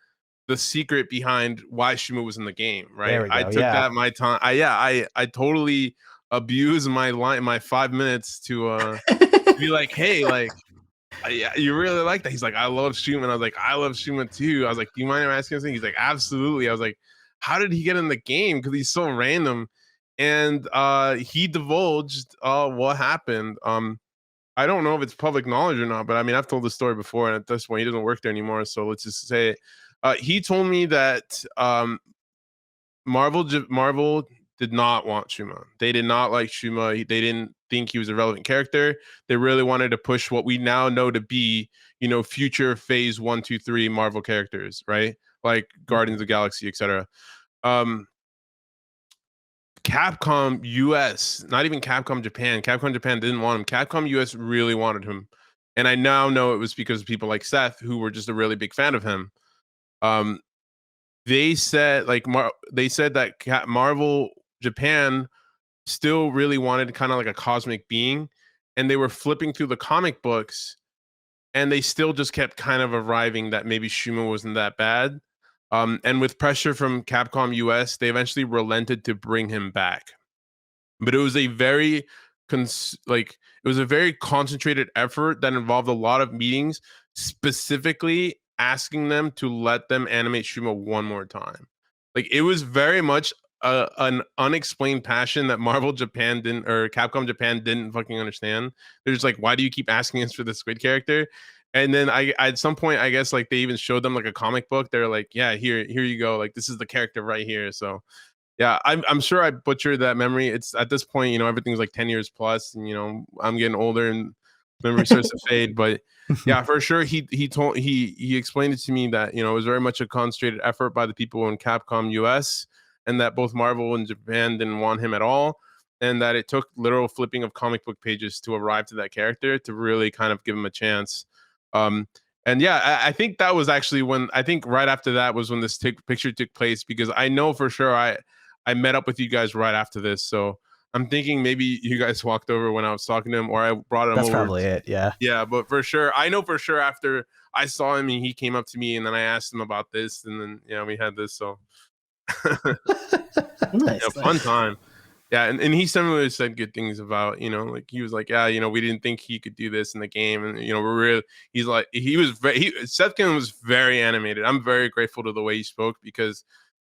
the secret behind why Shuma was in the game, right? There we go. I took Yeah. that my time. I totally abused my 5 minutes to be like, hey, like, yeah, you really like that? He's like, I love Shuma. I was like, I love Shuma too. I was like, do you mind if I ask him something? He's like, absolutely. I was like, how did he get in the game? Because he's so random. And he divulged what happened. I don't know if it's public knowledge or not, but I mean, I've told the story before, and at this point, he doesn't work there anymore. So let's just say it. He told me that Marvel did not want Shuma. They did not like Shuma. They didn't think he was a relevant character. They really wanted to push what we now know to be, future phase 1, 2, 3 Marvel characters, right? Like Guardians of the Galaxy, etc. Capcom US, not even Capcom Japan. Capcom Japan didn't want him. Capcom US really wanted him. And I now know it was because of people like Seth, who were just a really big fan of him. They said that Marvel Japan still really wanted kind of like a cosmic being, and they were flipping through the comic books, and they still just kept kind of arriving that maybe Shuma wasn't that bad. And with pressure from Capcom US, they eventually relented to bring him back. But it was a very concentrated effort that involved a lot of meetings, specifically asking them to let them animate Shuma one more time. Like, it was very much an unexplained passion that Marvel Japan didn't, or Capcom Japan didn't fucking understand. They're just like, why do you keep asking us for the Squid character? And then I at some point, I guess, like, they even showed them like a comic book. They're like, yeah, here you go. Like, this is the character right here. So yeah, I'm sure I butchered that memory. It's at this point, everything's like 10 years plus, and I'm getting older and memory starts to fade. But yeah, for sure, he explained it to me that it was very much a concentrated effort by the people in Capcom US, and that both Marvel and Japan didn't want him at all, and that it took literal flipping of comic book pages to arrive to that character to really kind of give him a chance. And yeah, I think that was actually I think right after that was when this picture took place, because I know for sure I met up with you guys right after this. So I'm thinking maybe you guys walked over when I was talking to him, or I brought him That's over. probably it. Yeah. Yeah, but for sure, I know for sure after I saw him and he came up to me, and then I asked him about this, and then we had this. So Nice, yeah, fun time. Yeah, and he similarly said good things about, like, he was like, yeah, we didn't think he could do this in the game, and we're really. He's like, Seth Killen was very animated. I'm very grateful to the way he spoke, because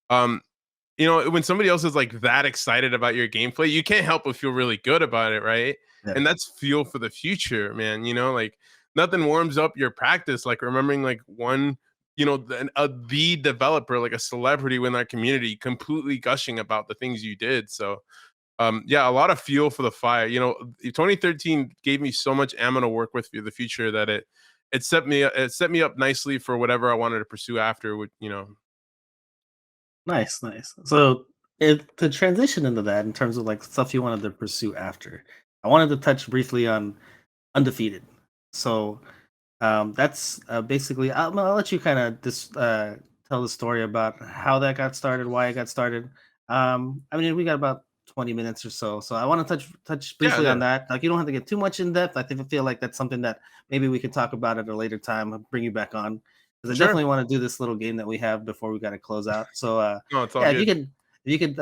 when somebody else is like that excited about your gameplay, you can't help but feel really good about it, right? Yeah. And that's fuel for the future, man. Like, nothing warms up your practice like remembering like one, the developer, like a celebrity within that community, completely gushing about the things you did. So yeah, a lot of fuel for the fire. 2013 gave me so much ammo to work with for the future that it set me up nicely for whatever I wanted to pursue after. Nice, nice. So to transition into that in terms of like stuff you wanted to pursue after, I wanted to touch briefly on Undefeated. So that's basically I'll let you kind of just tell the story about how that got started, why it got started. I mean, we got about 20 minutes or so I want to touch Yeah, briefly on yeah, that. Like, you don't have to get too much in depth. I feel like that's something that maybe we could talk about at a later time. I'll bring you back on, because I sure. definitely want to do this little game that we have before we got to close out. So No, it's all yeah, good. if you could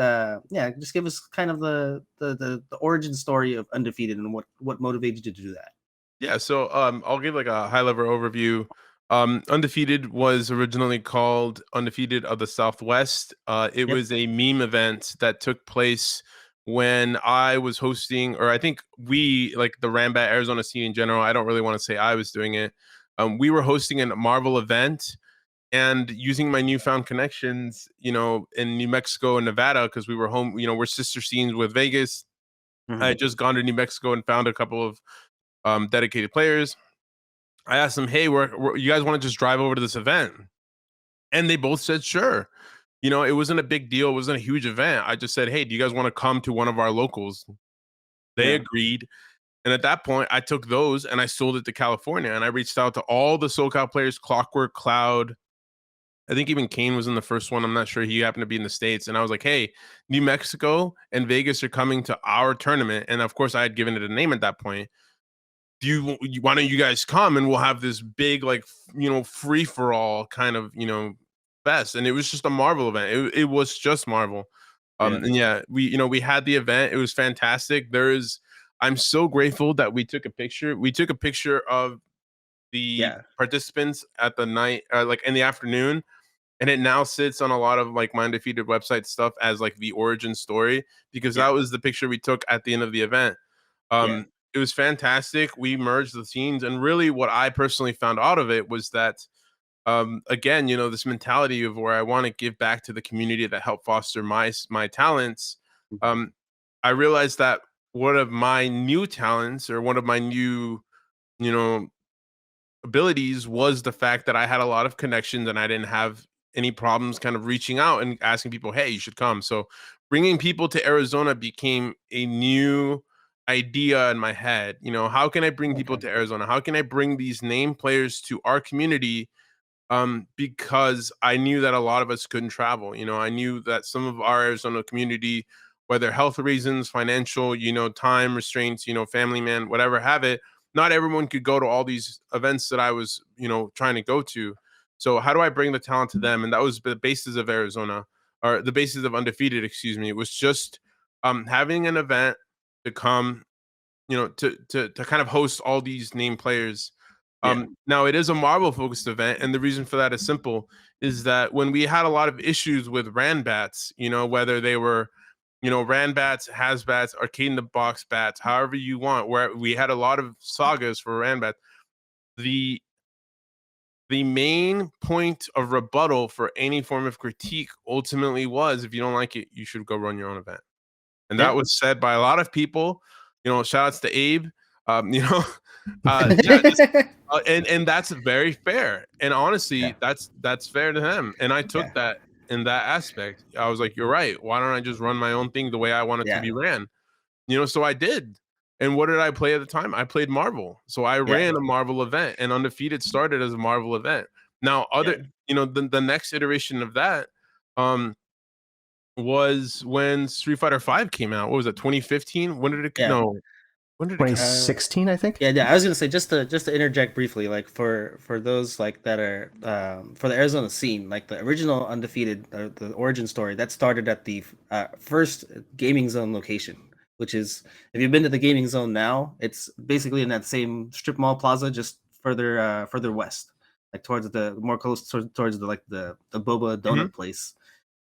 yeah, just give us kind of the origin story of Undefeated and what motivated you to do that. Yeah, so I'll give like a high level overview. Undefeated was originally called Undefeated of the Southwest. It Yep. was a meme event that took place when I was hosting, or I think we, like the Rambat Arizona scene in general. I don't really want to say I was doing it. We were hosting a Marvel event, and using my newfound connections, in New Mexico and Nevada, because we were home, we're sister scenes with Vegas. I Hmm. had just gone to New Mexico and found a couple of dedicated players. I asked them, "Hey, you guys want to just drive over to this event?" And they both said, "Sure." It wasn't a big deal. It wasn't a huge event. I just said, "Hey, do you guys want to come to one of our locals?" They Yeah. agreed. And at that point, I took those and I sold it to California. And I reached out to all the SoCal players, Clockwork, Cloud. I think even Kane was in the first one. I'm not sure. He happened to be in the States. And I was like, hey, New Mexico and Vegas are coming to our tournament. And of course, I had given it a name at that point. Why don't you guys come and we'll have this big, like, free for all kind of, fest. And it was just a Marvel event. It was just Marvel. Yeah. And yeah, we had the event. It was fantastic. I'm so grateful that we took a picture. We took a picture of the Yeah. participants at the night, like in the afternoon, and it now sits on a lot of like my Undefeated website stuff as like the origin story, because that Yeah. was the picture we took at the end of the event. Yeah. It was fantastic. We merged the scenes, and really, what I personally found out of it was that, again, this mentality of where I want to give back to the community that helped foster my talents. Mhm. Um, I realized that one of my new talents, or one of my new, you know, abilities, was the fact that I had a lot of connections and I didn't have any problems kind of reaching out and asking people, "Hey, you should come." So bringing people to Arizona became a new idea in my head. How can I bring people Okay. to Arizona? How can I bring these name players to our community, because I knew that a lot of us couldn't travel. I knew that some of our Arizona community, whether health reasons, financial, time restraints, family man, whatever have it, not everyone could go to all these events that I was, trying to go to. So how do I bring the talent to them? And that was the basis of Arizona, or the basis of Undefeated, excuse me. It was just having an event to come, to kind of host all these name players. Yeah. Now it is a Marvel focused event, and the reason for that is simple: is that when we had a lot of issues with Ranbats, whether they were, Ranbats, Hasbats, Arcade in the Box bats, however you want, where we had a lot of sagas for Ranbat, the the main point of rebuttal for any form of critique ultimately was, if you don't like it, you should go run your own event. And that Yeah. was said by a lot of people. Shout outs to Abe. Yeah, just and that's very fair. And Yeah. honestly, that's fair to him. And I took Yeah. that in that aspect. I was like, you're right. Why don't I just run my own thing the way I want it to Yeah. be ran? So I did. And what did I play at the time? I played Marvel. So I Yeah. ran a Marvel event, and Undefeated started as a Marvel event. Now, Yeah. the next iteration of that, um, was when Street Fighter 5 came out. What was it, 2015? When did it Yeah. no, when did it come out? Uh, 2016, I think. Yeah, yeah. I was gonna say, just to interject briefly, like for those like that are for the Arizona scene, like the original Undefeated, the origin story that started at the first gaming zone location, which is, if you've been to the gaming zone now, it's basically in that same strip mall plaza, just further west, like towards the more close towards the, like the boba Mhm. donut place,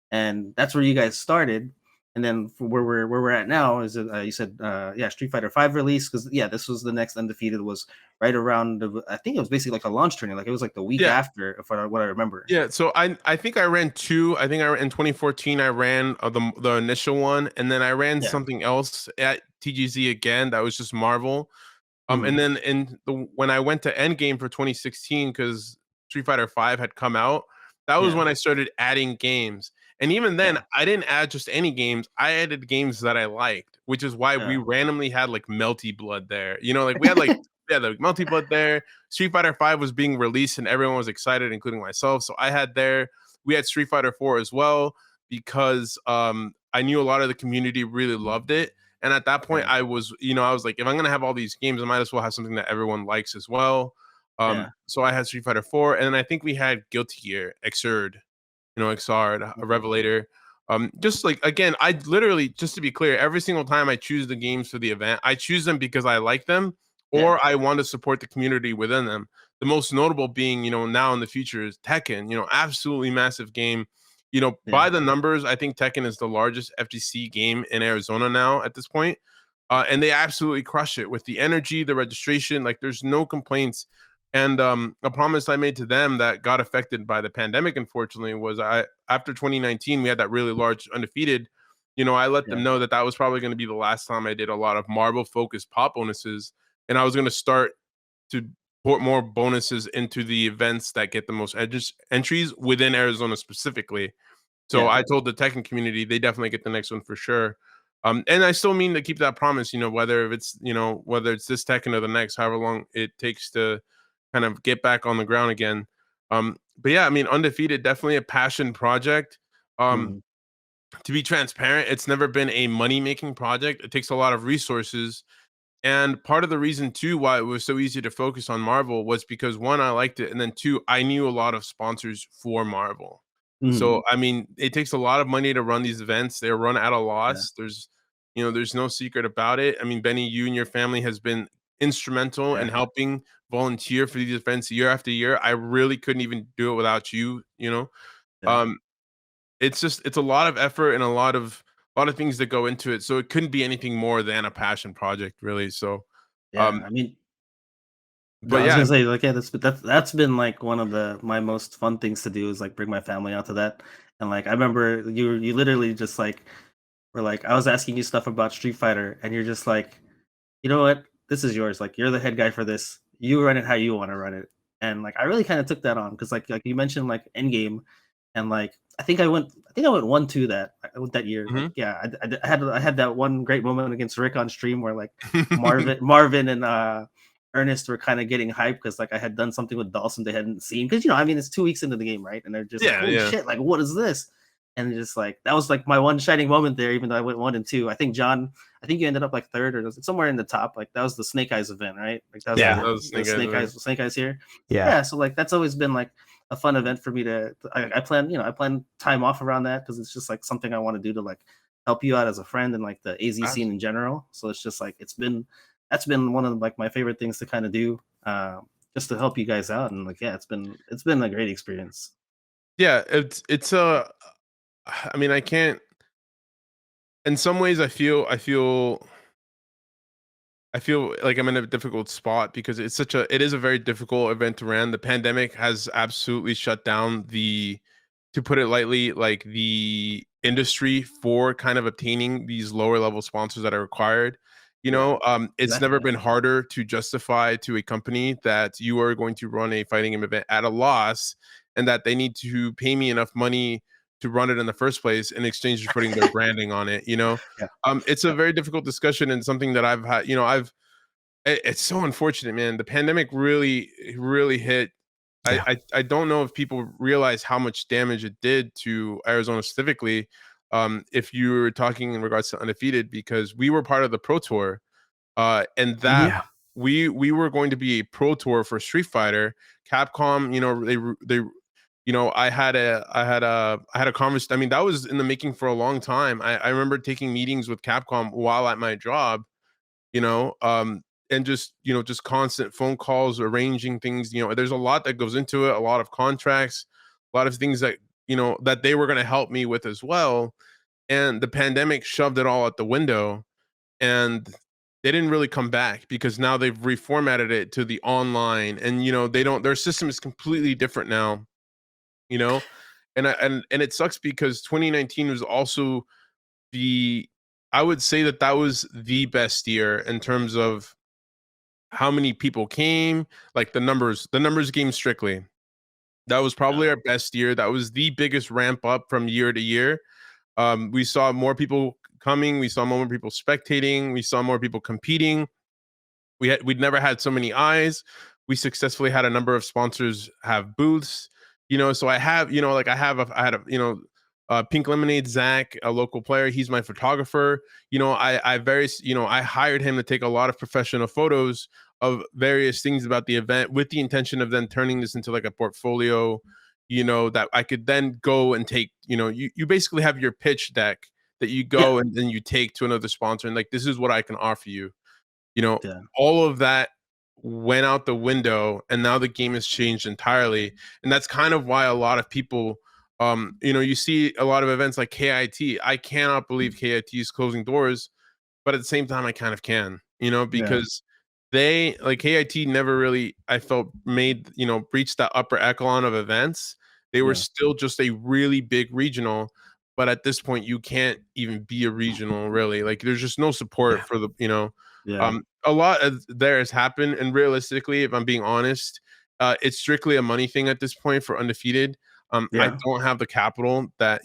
and that's where you guys started. And then for where we're at now is you said, yeah, Street Fighter Five release, because yeah, this was the next Undefeated, was right around I think it was basically like a launch tournament, like it was like the week Yeah. after, if what I remember. Yeah, so I think I ran 2. I think in 2014 I ran, the initial one, and then I ran Yeah. something else at TGZ again that was just Marvel. And Hmm. then when I went to Endgame for 2016, because Street Fighter 5 had come out, that was Yeah. when I started adding games. And even then, Yeah. I didn't add just any games. I added games that I liked, which is why we Yeah. randomly had like Melty Blood there. Like we had like, yeah, like Melty Blood there. Street Fighter 5 was being released and everyone was excited, including myself. So I had there. We had Street Fighter 4 as well, because I knew a lot of the community really loved it. And at that point, Yeah. I was like, if I'm gonna have all these games, I might as well have something that everyone likes as well. Yeah. So I had Street Fighter 4, and then I think we had Guilty Gear, Xrd, Xrd, a Okay. Revelator. Just like, again, I literally, just to be clear, every single time I choose the games for the event, I choose them because I like them, Yeah. or I want to support the community within them. The most notable being, now in the future, is Tekken. Absolutely massive game. Yeah. By the numbers, I think Tekken is the largest FGC game in Arizona now at this point. And they absolutely crush it with the energy, the registration. Like, there's no complaints. And a promise I made to them that got affected by the pandemic, unfortunately, was I after 2019 we had that really large undefeated. I let them Yeah. know that that was probably going to be the last time I did a lot of marble focused pop bonuses, and I was going to start to put more bonuses into the events that get the most entries within Arizona specifically. So Yeah. I told the Tekken community they definitely get the next one for sure. And I still mean to keep that promise, whether it's this Tekken or the next, however long it takes to kind of get back on the ground again. But yeah, I mean, Undefeated, definitely a passion project. Um, Mhm. to be transparent, it's never been a money making project. It takes a lot of resources, and part of the reason too why it was so easy to focus on Marvel was because one, I liked it, and then two, I knew a lot of sponsors for Marvel. So Mhm. I mean, it takes a lot of money to run these events. They're run at a Yeah. loss. There's no secret about it. I mean, Benny, you and your family has been instrumental in Yeah. helping volunteer for these events year after year. I really couldn't even do it without you, you know. Yeah. Um, it's a lot of effort and a lot of things that go into it. So it couldn't be anything more than a passion project, really. So Yeah. um, I mean, but I was yeah, gonna say like yeah, that's been like one of my most fun things to do is like bring my family out to that. And like I remember you literally just like were like I was asking you stuff about Street Fighter and you're just like, you know what? This is yours. Like you're the head guy for this. You run it how you want to run it. And like I really kind of took that on because like you mentioned like Endgame, and like I think I went 1-2 that year. Like mhm. yeah, I had that one great moment against Rick on stream where like Marvin and Ernest were kind of getting hyped because like I had done something with Dawson they hadn't seen because I mean it's 2 weeks into the game, right? And they're just like, Yeah, holy yeah. shit, like what is this? And just like that was like my one shining moment there, even though I went 1-2. I think John, I think you ended up like third or somewhere in the top. Like that was the Snake Eyes event, right? Like that was Yeah, Yeah. that the was the Snake Eyes event. Snake Eyes here. Yeah. Yeah, so like that's always been like a fun event for me I plan, I plan time off around that because it's just like something I want to do to like help you out as a friend and like the AZ scene in general. So it's just like that's been one of like my favorite things to kind of do, just to help you guys out. And like yeah, it's been a great experience. Yeah, I mean, I can't. In some ways, I feel like I'm in a difficult spot because it is a very difficult event to run. The pandemic has absolutely shut down to put it lightly, like the industry for kind of obtaining these lower level sponsors that are required. Yeah, It's exactly. never Yeah. been harder to justify to a company that you are going to run a fighting game event at a loss and that they need to pay me enough money to run it in the first place in exchange for putting their branding on it. Yeah. It's a Yep. very difficult discussion and something that I've had. It's so unfortunate, man. The pandemic really hit. I, Yeah. I I don't know if people realize how much damage it did to Arizona specifically. If you were talking in regards to Undefeated, because we were part of the Pro Tour, and Hmm. that we were going to be a Pro Tour for Street Fighter. Capcom, I had a conversation. I mean, that was in the making for a long time. I remember taking meetings with Capcom while at my job, you know, and just constant phone calls, arranging things. There's a lot that goes into it, a lot of contracts, a lot of things that they were going to help me with as well. And the pandemic shoved it all out the window, and they didn't really come back because now they've reformatted it to the online, and they don't. Their system is completely different now. You know, and it sucks because 2019 was also the I would say that was the best year in terms of how many people came, like the numbers game strictly. That was Yeah. probably our best year. That was the biggest ramp up from year to year. We saw more people coming, we saw more people spectating, we saw more people competing. We'd never had so many eyes. We successfully had a number of sponsors have booths. So I had Pink Lemonade Zach, a local player. He's my photographer. I hired him to take a lot of professional photos of various things about the event with the intention of then turning this into like a portfolio. That I could then go and take. You basically have your pitch deck that you Yeah. go and then you take to another sponsor and like this is what I can offer you. Yeah. All of that went out the window and now the game has changed entirely. And that's kind of why a lot of people, you see a lot of events like KIT. I cannot believe KIT is closing doors, but at the same time, I kind of can, Yeah. because they like KIT never really, I felt, made, breached that upper echelon of events. They were Yeah. still just a really big regional, but at this point you can't even be a regional really. Like there's just no support Yeah. for the, Yeah. a lot of there has happened, and realistically, if I'm being honest, it's strictly a money thing at this point for Undefeated. I Yeah. don't have the capital that,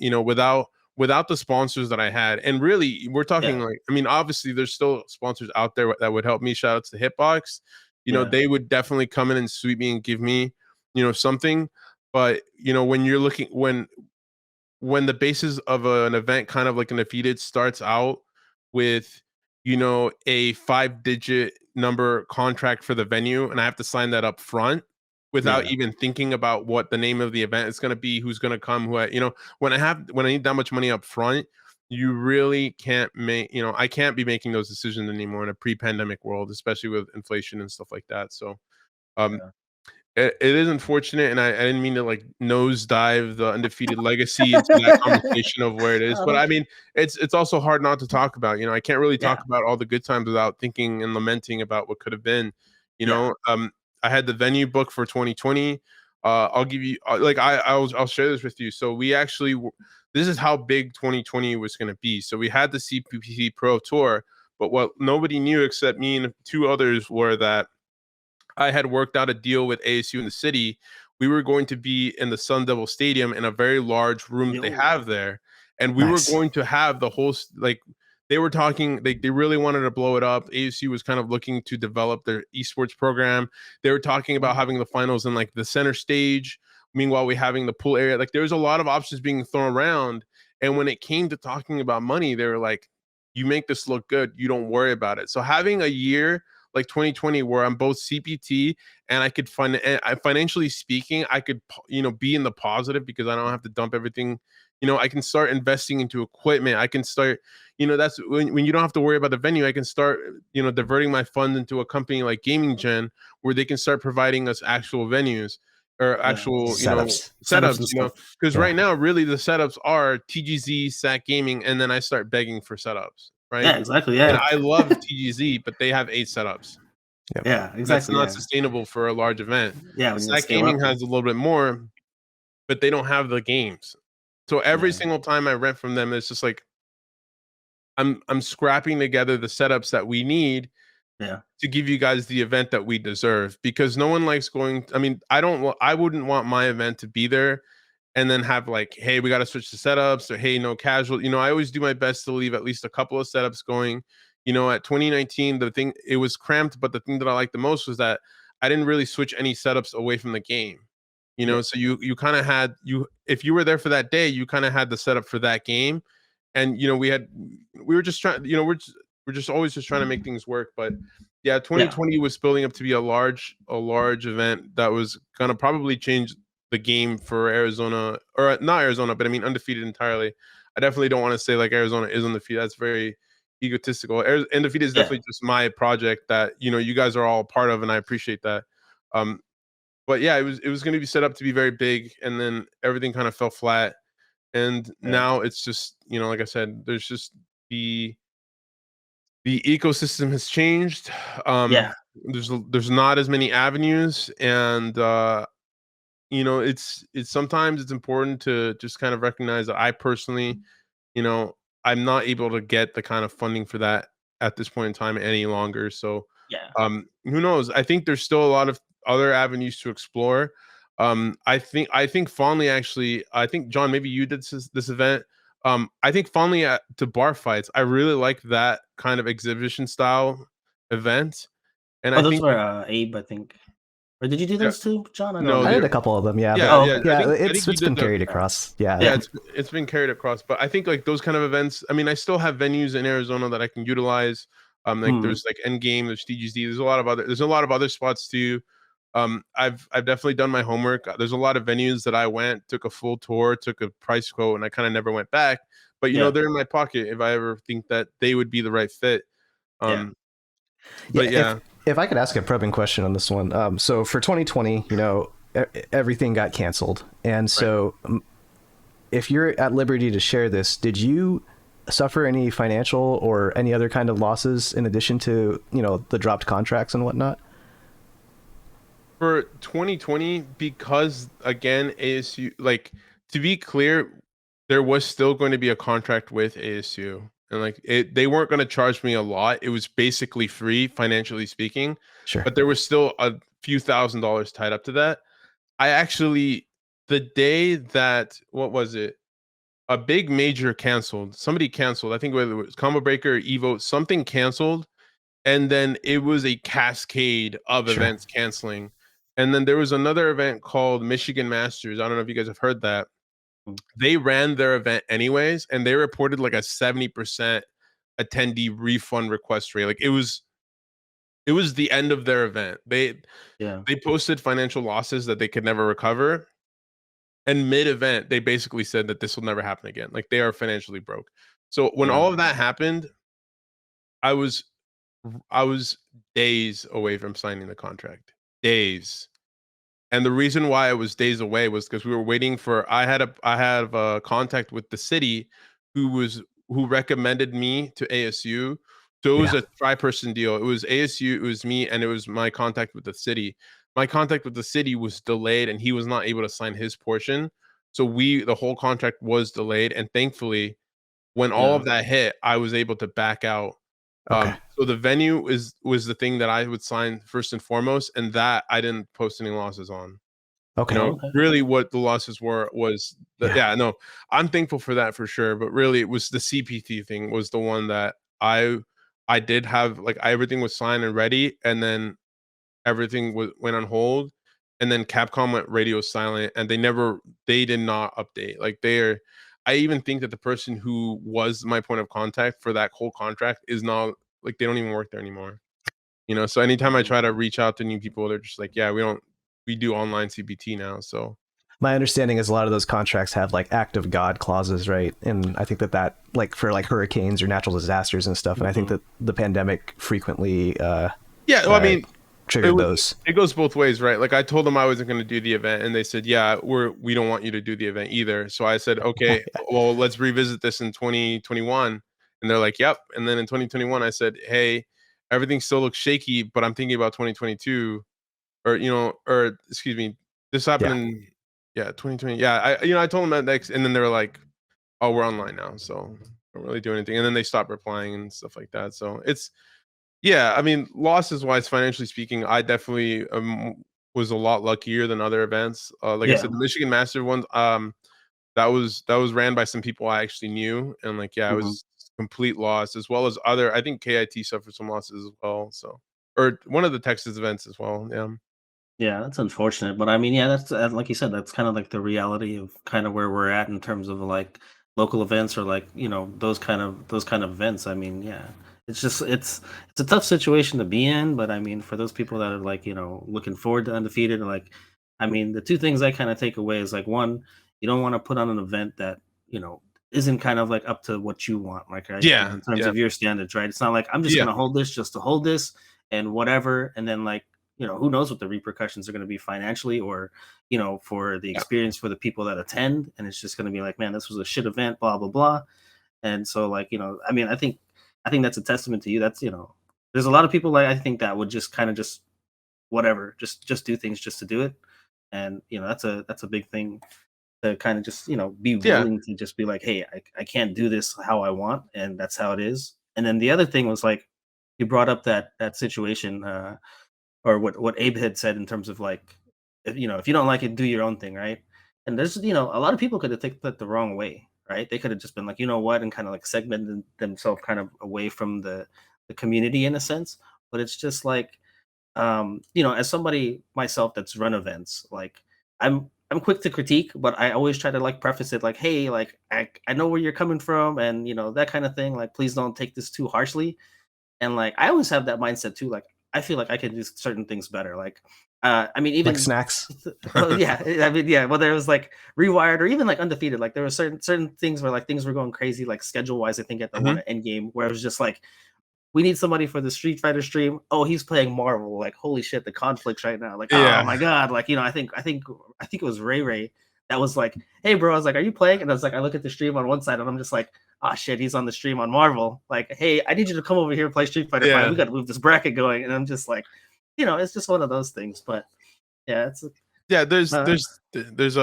without the sponsors that I had, and really we're talking Yeah. like, I mean, obviously there's still sponsors out there that would help me. Shout outs to Hitbox. Yeah. They would definitely come in and sweep me and give me, something. But when you're looking, when the basis of an event, kind of like an Undefeated, starts out with, a 5-digit number contract for the venue, and I have to sign that up front without Yeah. even thinking about what the name of the event is going to be, who's going to come, when I need that much money up front, you really can't make, I can't be making those decisions anymore in a pre-pandemic world, especially with inflation and stuff like that. So um Yeah. it is unfortunate, and I didn't mean to like nosedive the Undefeated legacy into that conversation of where it is, Oh, but I mean, it's also hard not to talk about. I can't really yeah. talk about all the good times without thinking and lamenting about what could have been. You Yeah. know, I had the venue book for 2020. I'll give you like I'll share this with you. So we actually this is how big 2020 was going to be. So we had the CPPC Pro Tour, but what nobody knew except me and two others were that I had worked out a deal with ASU in the city. We were going to be in the Sun Devil Stadium in a very large room that they Yo. have there, and we were Nice. going to have the whole like they were talking. They really wanted to blow it up. ASU was kind of looking to develop their esports program. They were talking about having the finals in like the center stage. Meanwhile, we having the pool area. Like there was a lot of options being thrown around. And when it came to talking about money, they were like, "You make this look good. You don't worry about it." So having a year like 2020 where I'm both CPT and I could financially speaking, I could be in the positive because I don't have to dump everything. I can start investing into equipment. I can start, that's when you don't have to worry about the venue. I can start, diverting my funds into a company like Gaming Gen where they can start providing us actual venues or Yeah. actual, Setups. Setups setups, and stuff. because Yeah. right now really the setups are TGZ, SAC Gaming, and then I start begging for setups, right? Yeah. Exactly. And Yeah. I love TGZ, but they have 8 setups. Yep. Yeah. That's Exactly. not Yeah. sustainable for a large event. Yeah. When you Stack scale Gaming up. has a little bit more, but they don't have the games. So every Yeah. single time I rent from them, it's just like I'm scrapping together the setups that we need Yeah. to give you guys the event that we deserve, because no one likes going. I mean, I wouldn't want my event to be there and then have like, hey, we got to switch the setups, or hey, no casual. I always do my best to leave at least a couple of setups going. At 2019, the thing, it was cramped, but the thing that I liked the most was that I didn't really switch any setups away from the game. Yeah. So you kind of had, if you were there for that day, you kind of had the setup for that game, and we were just trying, we're just always just trying to make things work. But yeah, Yeah. 2020 was building up to be a large event that was gonna probably change the game for Arizona, or not Arizona, but I mean Undefeated entirely. I definitely don't want to say like Arizona is Undefeated. That's very egotistical. Undefeated is Yeah. definitely just my project that you guys are all part of, and I appreciate that. Um, but yeah, it was going to be set up to be very big, and then everything kind of fell flat. And Yeah. now it's just, like I said, there's just the ecosystem has changed. Yeah. There's not as many avenues, and it's sometimes it's important to just kind of recognize that I personally, you know, I'm not able to get the kind of funding for that at this point in time any longer. So, Yeah. who knows? I think there's still a lot of other avenues to explore. I think fondly, actually, I think John, maybe you did this event. I think fondly to bar fights. I really like that kind of exhibition style event, and Oh, I those think, were Abe, I think. Or did you do yeah, those too, John? I don't no, I did there, a couple of them, yeah, yeah, but Oh, yeah. okay. yeah, I think you it's did been the carried Yeah. across. Yeah. Yeah, Yeah. it's been carried across, but I think like those kind of events. I mean, I still have venues in Arizona that I can utilize. Like Mm. there's like Endgame, there's DGZ, there's a lot of other spots too. I've definitely done my homework. There's a lot of venues that I went, took a full tour, took a price quote, and I kind of never went back. But Yeah. they're in my pocket if I ever think that they would be the right fit. Yeah. Um, Yeah, but yeah, if I could ask a probing question on this one. So for 2020, everything got canceled. And right. so if you're at liberty to share this, did you suffer any financial or any other kind of losses in addition to, the dropped contracts and whatnot? For 2020, because again, ASU, like, to be clear, there was still going to be a contract with ASU, and like they weren't going to charge me a lot. It was basically free, financially speaking, Sure. but there was still a few $1,000s tied up to that. I actually, the day that, what was it? A big major canceled. Somebody canceled. I think whether it was Combo Breaker, or Evo, something canceled, and then it was a cascade of Sure. events canceling. And then there was another event called Michigan Masters. I don't know if you guys have heard that. Mm. They ran their event anyways, and they reported like a 70% attendee refund request rate. Like it was the end of their event. Yeah. They posted financial losses that they could never recover. And mid-event, they basically said that this will never happen again. Like they are financially broke. So when Yeah. all of that happened, I was I was days away from signing the contract. Days. And the reason why I was days away was because we were waiting for I have a contact with the city who recommended me to ASU. So it was Yeah. a tri-person deal. It was ASU, it was me, and it was my contact with the city. My contact with the city was delayed and he was not able to sign his portion. So the whole contract was delayed. And thankfully, when all Yeah. of that hit, I was able to back out. Okay. So the venue was the thing that I would sign first and foremost, and that I didn't post any losses on. Okay. Oh, okay. Really what the losses were was the Yeah. yeah, no, I'm thankful for that for sure, but really it was the CPT thing was the one that I did have, like, everything was signed and ready, and then everything went on hold, and then Capcom went radio silent, and they did not update. Like, I even think that the person who was my point of contact for that whole contract is now, like, they don't even work there anymore. So anytime I Mhm. try to reach out to new people, they're just like, "Yeah, we do online CBT now." So My understanding is a lot of those contracts have like act of God clauses, right? And I think that like for like hurricanes or natural disasters and stuff. And I think Mhm. that the pandemic frequently yeah, well, I uh, mean, it triggered was those. it goes both ways, right? Like, I told them I wasn't gonna do the event, and they said, "Yeah, we don't want you to do the event either." So I said, "Okay, well, let's revisit this in 2021." And they're like, "Yep." And then in 2021, I said, "Hey, everything still looks shaky, but I'm thinking about 2022." Or excuse me, this happened Yeah. in, yeah, 2020. Yeah, I told them that next, and then they were like, "Oh, we're online now, so don't really do anything." And then they stopped replying and stuff like that. So yeah, I mean, losses wise, financially speaking, I definitely was a lot luckier than other events. Like I Yeah. said, the Michigan Master one, that was ran by some people I actually knew, and like, yeah, it Mhm. was complete loss, as well as other. I think KIT suffered some losses as well. So, or one of the Texas events as well. Yeah. Yeah, that's unfortunate, but I mean, yeah, that's like you said, that's kind of like the reality of kind of where we're at in terms of like local events or like those kind of events. I mean, yeah, it's just it's a tough situation to be in, but I mean, for those people that are like looking forward to undefeated, like, I mean, the two things I kind of take away is like one, you don't want to put on an event that you know isn't kind of like up to what you want, like right, like Yeah. in terms Yeah. of your standards, right? It's not like I'm just Yeah. gonna hold this just to hold this and whatever, and then like who knows what the repercussions are going to be financially or, for the Yeah. experience for the people that attend. And it's just going to be like, man, this was a shit event, blah, blah, blah. And so like, I mean, I think that's a testament to you. That's, there's a lot of people like, I think that would just kind of just whatever, just do things just to do it. And, that's a big thing to kind of just, be Yeah. willing to just be like, hey, I can't do this how I want. And that's how it is. And then the other thing was like, you brought up that situation, or what Abe had said in terms of like, if you don't like it, do your own thing, right? And there's a lot of people could have taken that the wrong way, right? They could have just been like, you know what, and kind of like segmented themselves kind of away from the community in a sense. But it's just like, as somebody myself that's run events, like I'm quick to critique, but I always try to like preface it like, hey, like I know where you're coming from, and that kind of thing. Like, please don't take this too harshly, and, like, I always have that mindset too, like, I feel like I can do certain things better, like, I mean, Like even snacks. well, yeah, I mean, yeah, whether it was, like, Rewired or even, like, Undefeated, like, there were certain things where, like, things were going crazy, like, schedule-wise, I think at the one Mhm. at Endgame, where it was just like, "We need somebody for the Street Fighter stream." "Oh, he's playing Marvel." Like, holy shit, the conflicts right now, like, oh Yeah. my god, like, I think it was Ray Ray that was like, hey bro, I was like, are you playing? And I was like, I look at the stream on one side and I'm just like, oh shit, he's on the stream on Marvel. Like, hey, I need you to come over here and play Street Fighter 5. Yeah. We got to move this bracket going. And I'm just like, it's just one of those things. But yeah, it's Yeah, there's uh, there's there's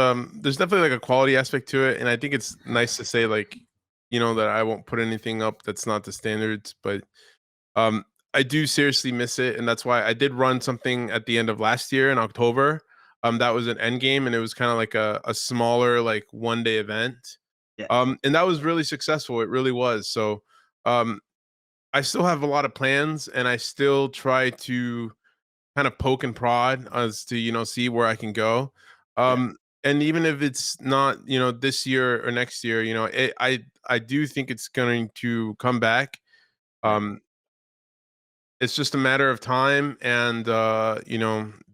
definitely like a quality aspect to it, and I think it's nice to say like, that I won't put anything up that's not the standards, but um I do seriously miss it, and that's why I did run something at the end of last year in October. That was an end game, and it was kind of like a smaller like 1 day event. yeah, And that was really successful. It really was. So um I still have a lot of plans, and I still try to kind of poke and prod as to see where I can go. yeah, And even if it's not this year or next year, I do think it's going to come back. yeah, Um, it's just a matter of time and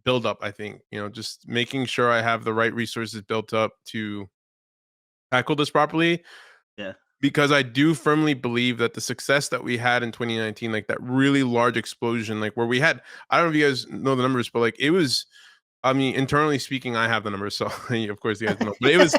build up. I think just making sure I have the right resources built up to tackle this properly, yeah, because I do firmly believe that the success that we had in 2019, like that really large explosion, like where we had, I don't know if you guys know the numbers, but like it was, I mean, internally speaking, I have the numbers, so of course you guys know. But it was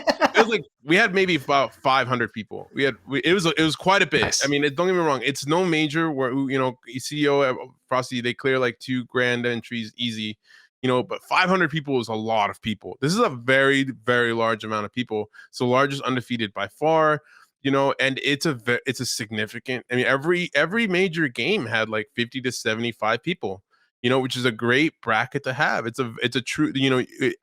like we had maybe about 500 people. It was quite a bit. I Nice. mean, don't get me wrong, it's no major where CEO at Frosty, they clear like 2 grand entries easy. But 500 people is a lot of people. This is a very, very large amount of people. So largest undefeated by far. And it's a significant. I mean, every major game had like 50 to 75 people, which is a great bracket to have. It's a true,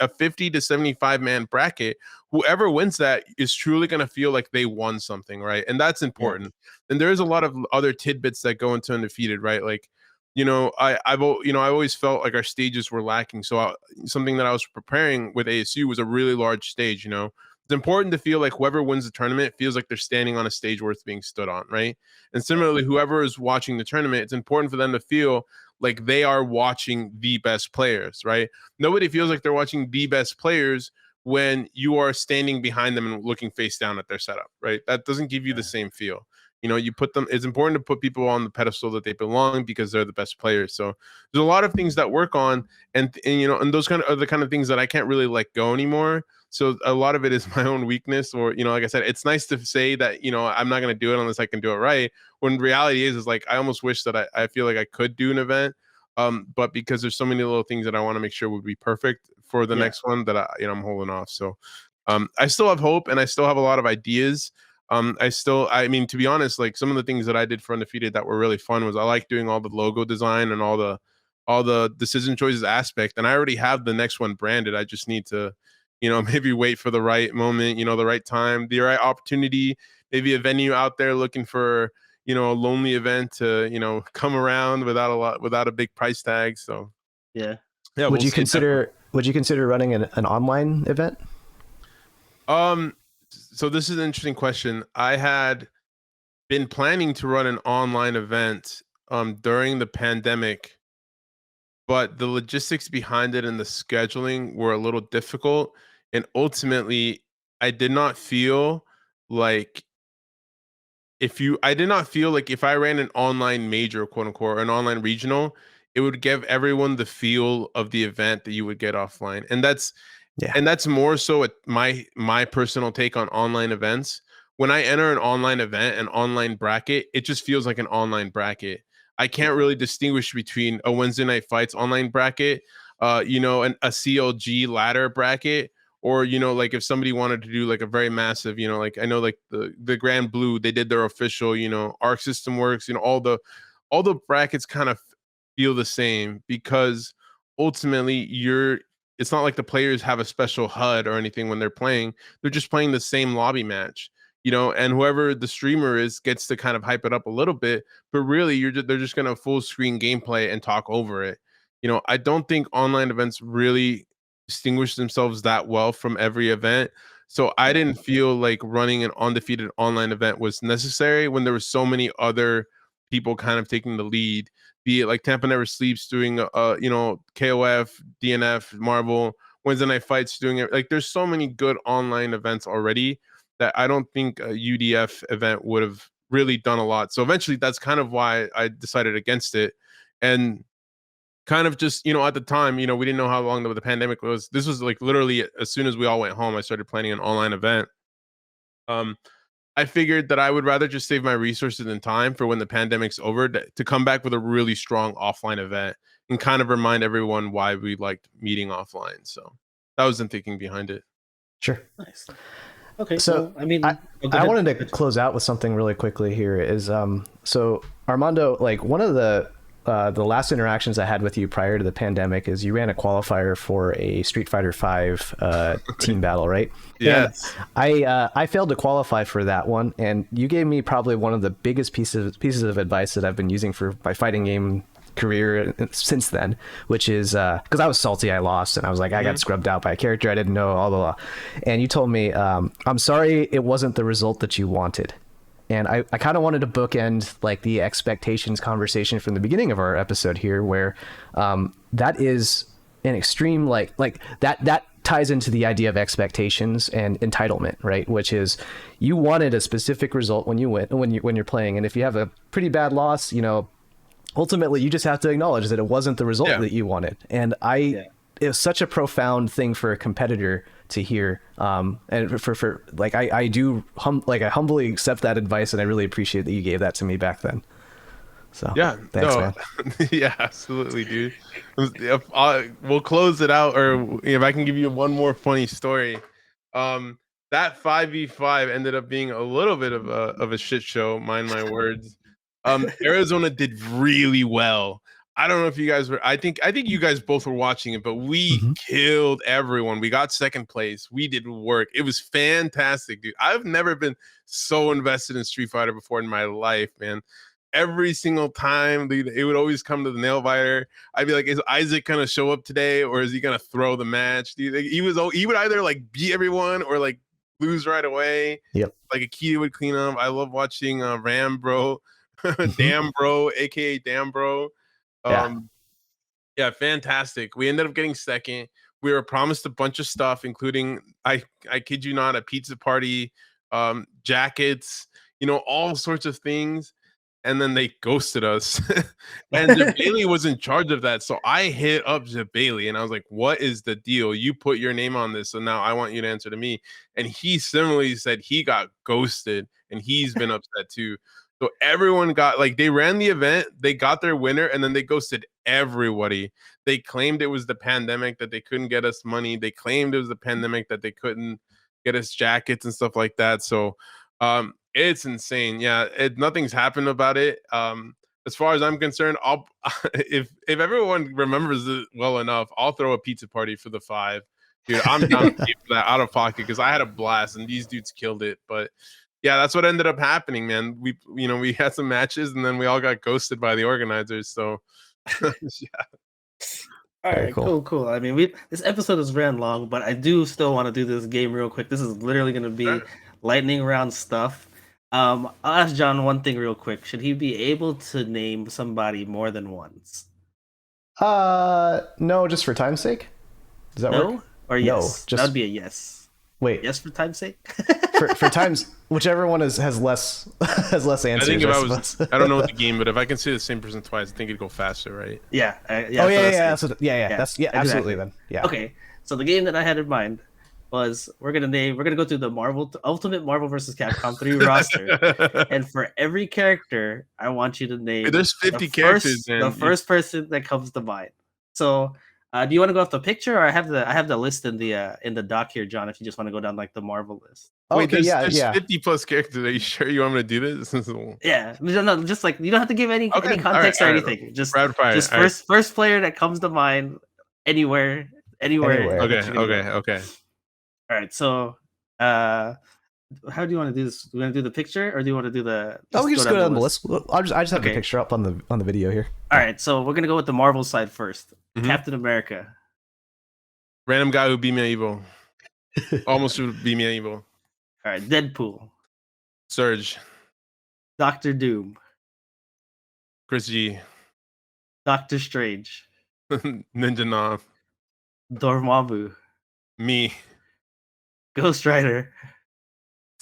a 50 to 75 man bracket. Whoever wins that is truly going to feel like they won something, right? And that's yeah, important. And there's a lot of other tidbits that go into Undefeated, right? Like, I've always felt like our stages were lacking. So something that I was preparing with ASU was a really large stage. It's important to feel like whoever wins the tournament feels like they're standing on a stage worth being stood on, right? And yeah, similarly, whoever is watching the tournament, it's important for them to feel like they are watching the best players, right? Nobody feels like they're watching the best players when you are standing behind them and looking face down at their setup, right? That doesn't give you the yeah, same feel. You put them, it's important to put people on the pedestal that they belong because they're the best players. So there's a lot of things that work on, and those kind of are the kind of things that I can't really let go anymore. So a lot of it is my own weakness, or like I said, it's nice to say that I'm not going to do it unless I can do it right, when reality is like I almost wish that I feel like I could do an event, but because there's so many little things that I want to make sure would be perfect for the yeah, next one, that I'm holding off. So I still have hope, and I still have a lot of ideas. I mean, to be honest, like some of the things that I did for Undefeated that were really fun was I like doing all the logo design and all the decision choices aspect, and I already have the next one branded. I just need to maybe wait for the right moment, the right time, the right opportunity, maybe a venue out there looking for a lonely event to come around without a big price tag. So yeah, yeah, Would we'll you see. Definitely. consider running an online event? um so this is an interesting question. I had been planning to run an online event during the pandemic, but the logistics behind it and the scheduling were a little difficult, and ultimately I did not feel like I did not feel like if I ran an online major, quote unquote, or an online regional, it would give everyone the feel of the event that you would get offline. And that's Yeah. and that's more so my personal take on online events. When I enter an online event, an online bracket, it just feels like an online bracket. I yeah, can't really distinguish between a Wednesday night fights online bracket, and a CLG ladder bracket, or like if somebody wanted to do like a very massive, like I know like the Grand Blue, they did their official, Arc System Works, all the brackets kind of feel the same, because ultimately it's not like the players have a special HUD or anything when they're playing. They're just playing the same lobby match, and whoever the streamer is gets to kind of hype it up a little bit, but really they're just going to full screen gameplay and talk over it. I don't think online events really distinguish themselves that well from every event. So I yeah, didn't feel like running an undefeated online event was necessary when there were so many other people kind of taking the lead, be it like Tampa Never Sleeps doing KOF, DNF, Marvel, Wednesday Night Fights doing it. Like there's so many good online events already that I don't think a UDF event would have really done a lot. So eventually that's kind of why I decided against it. And kind of just, at the time, we didn't know how long the pandemic was. This was like literally as soon as we all went home, I started planning an online event. Um, I figured that I would rather just save my resources and time for when the pandemic's over to come back with a really strong offline event and kind of remind everyone why we liked meeting offline. So that was the thinking behind it. Sure. Nice. Okay, So well, I mean, I wanted to close out with something really quickly here. Is so Armando, like one of the last interactions I had with you prior to the pandemic is you ran a qualifier for a Street Fighter V team battle, right? Yes. And I failed to qualify for that one, and you gave me probably one of the biggest pieces of advice that I've been using for my fighting game career since then, which is because I was salty I lost, and I was like, I got scrubbed out by a character I didn't know, blah blah blah. And you told me, I'm sorry it wasn't the result that you wanted. And I kind of wanted to bookend like the expectations conversation from the beginning of our episode here, where that is an extreme like that ties into the idea of expectations and entitlement, right? Which is you wanted a specific result when you're playing, and if you have a pretty bad loss, ultimately you just have to acknowledge that it wasn't the result that you wanted. And it was such a profound thing for a competitor to hear, and for like I do I humbly accept that advice, and I really appreciate that you gave that to me back then. So yeah, thanks, man. Yeah, absolutely, dude. We'll close it out, or if I can give you one more funny story. That 5v5 ended up being a little bit of a shit show, mind my words. Arizona did really well. I don't know if you guys were. I think you guys both were watching it, but we killed everyone. We got second place. We did work. It was fantastic, dude. I've never been so invested in Street Fighter before in my life, man. Every single time, dude, it would always come to the nail biter. I'd be like, "Is Isaac gonna show up today, or is he gonna throw the match?" Dude, like, he would either like beat everyone or like lose right away. Yep. Like Akita would clean up. I love watching Ram Bro, Damn Bro, aka Damn Bro. Yeah. Yeah, fantastic. We ended up getting second. We were promised a bunch of stuff, including I kid you not, a pizza party, jackets, all sorts of things. And then they ghosted us. And Bailey was in charge of that. So I hit up Bailey and I was like, what is the deal? You put your name on this. So now I want you to answer to me. And he similarly said he got ghosted and he's been upset too. So everyone got like they ran the event, they got their winner, and then they ghosted everybody. They claimed it was the pandemic that they couldn't get us money. They claimed it was the pandemic that they couldn't get us jackets and stuff like that. So it's insane. Yeah, nothing's happened about it. As far as I'm concerned, I'll if everyone remembers it well enough, I'll throw a pizza party for the 5. Dude, I'm down to pay for that out of pocket because I had a blast and these dudes killed it. But yeah, that's what ended up happening, man. We had some matches and then we all got ghosted by the organizers. So yeah. All Very right, cool. cool. I mean, this episode has ran long, but I do still want to do this game real quick. This is literally going to be lightning round stuff. I'll ask John one thing real quick. Should he be able to name somebody more than once? No, just for time's sake. Does that work? No or yes? No, That would be a yes. wait. Yes for time's sake. for times, whichever one has less has less answers. I think I don't know what the game, but if I can say the same person twice, I think it'd go faster, right? Yeah. Yeah. Absolutely. Then yeah. Okay, so the game that I had in mind was we're gonna go through the Ultimate Marvel vs. Capcom 3 roster, and for every character, I want you to name. There's 50 characters, man. The first person that comes to mind. So, do you want to go off the picture, or I have the list in the doc here, John? If you just want to go down like the Marvel list. Wait, there's 50 plus characters. Are you sure you want me to do this? Yeah, no, just like you don't have to give any context or anything. Just first player that comes to mind anywhere. Okay. All right, so how do you want to do this? Do you want to do the picture, or do you want to do the? We can just go down the list. I just have the picture up on the video here. All right, so we're gonna go with the Marvel side first. Captain America. Random guy who beat me evil. Almost would beat me evil. All right, Deadpool. Surge. Doctor Doom. Chris G. Doctor Strange. Ninja Nav. Dormammu. Me. Ghost Rider.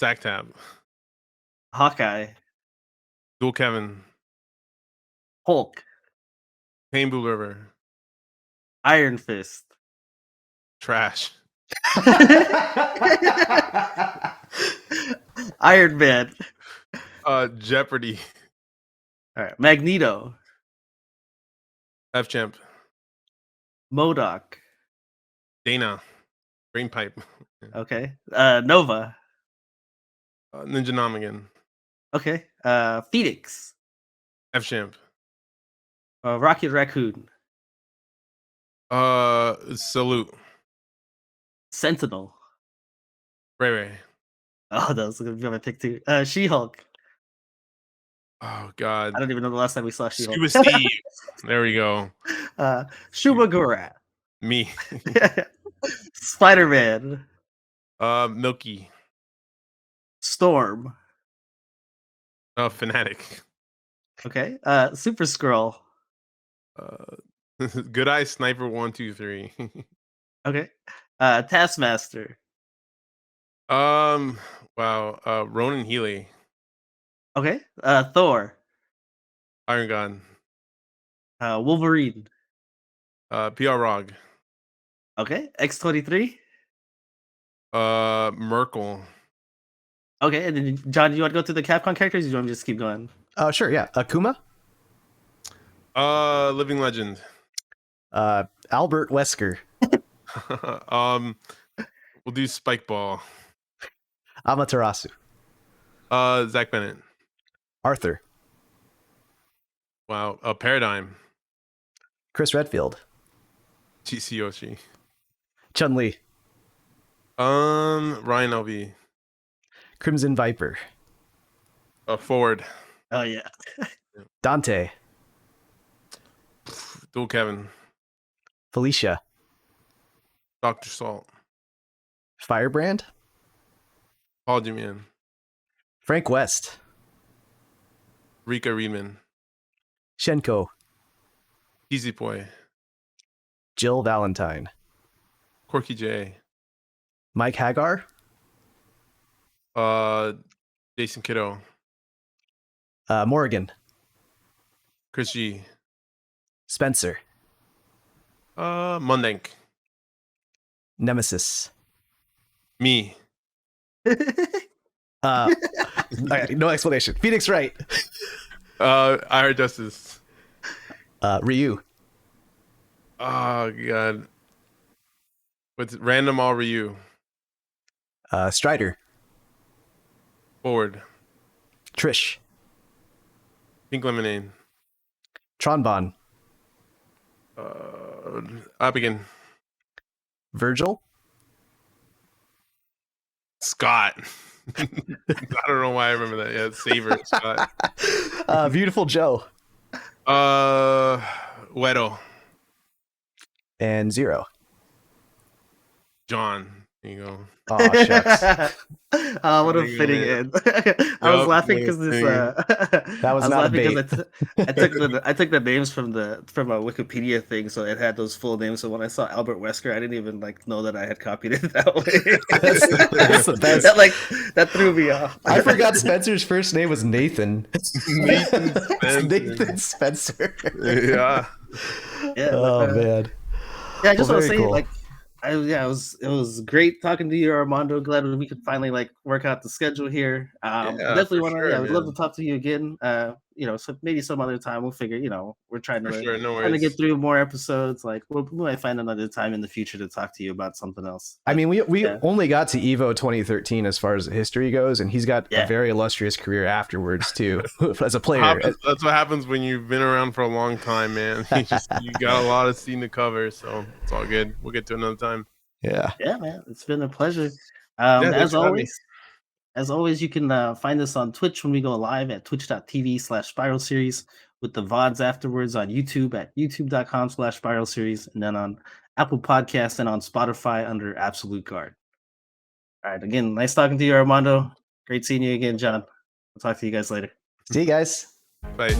Zack Tab. Hawkeye. Dual Kevin. Hulk. Pain Blue River. Iron Fist. Trash. Iron Man. Jeopardy. All right. Magneto. F champ. MODOK. Dana. Brain pipe. Okay. Nova. Ninja Nom again. Okay. Phoenix. F champ. Rocket Raccoon. Salute. Sentinel. Ray Ray. Oh, that was gonna be my pick too. She-Hulk. Oh God. I don't even know the last time we saw She-Hulk. Scuba Steve. There we go. Shumagura. Me. Spider-Man. Milky. Storm. Fanatic. Okay. Super Skrull. Good Eye Sniper 123. Okay. Taskmaster. Wow. Ronan Healy. Okay. Thor. Iron God. Wolverine. PR Rog. Okay. X-23. Merkel. Okay. And then John, do you want to go through the Capcom characters? Or do you want me to just keep going? Oh, sure. Yeah. Akuma. Living Legend. Albert Wesker. We'll do Spike Ball. Amaterasu. Zach Bennett. Arthur. Wow. Paradigm. Chris Redfield. TC Yoshi. Chun-Li. Ryan LV. Crimson Viper. Forward. Oh, yeah. Dante. Dual Kevin. Felicia. Dr. Salt. Firebrand. Apology Man. Frank West. Rika Reedman. Shenko. Easy Boy. Jill Valentine. Corky J. Mike Hagar. Jason Kiddo. Morgan. Chris G. Spencer. Mundank. Nemesis. Me. No explanation. Phoenix Wright. I Heart Justice. Ryu. Oh God. What's Random All Ryu? Strider. Forward. Trish. Pink Lemonade. Tronbon. Up again. Virgil. Scott. I don't know why I remember that. Yeah, Saver. Scott. Beautiful Joe. Weddle. And Zero. John. There you go. Oh, shucks. What a fitting end. I was laughing because this. That was not a bait. I took the names from a Wikipedia thing, so it had those full names. So when I saw Albert Wesker, I didn't even know that I had copied it that way. That's the best. That threw me off. I forgot Spencer's first name was Nathan. Nathan Spencer. Nathan Spencer. Yeah. Yeah. Oh man. Yeah, I just want to very say, cool. it was great talking to you, Armando. Glad we could finally work out the schedule here. Definitely want to. Sure, I would love to talk to you again. So maybe some other time we'll figure. We're trying to trying to get through more episodes. We might find another time in the future to talk to you about something else. I mean, we only got to Evo 2013 as far as the history goes, and he's got a very illustrious career afterwards too as a player. That's what happens when you've been around for a long time, man. You got a lot of scene to cover, so it's all good. We'll get to another time. Yeah, man, it's been a pleasure. As always, you can find us on Twitch when we go live at twitch.tv/Spiral Series, with the VODs afterwards on YouTube at youtube.com/Spiral Series, and then on Apple Podcasts and on Spotify under Absolute Guard. All right, again, nice talking to you, Armando. Great seeing you again, John. I'll talk to you guys later. see you guys. Bye.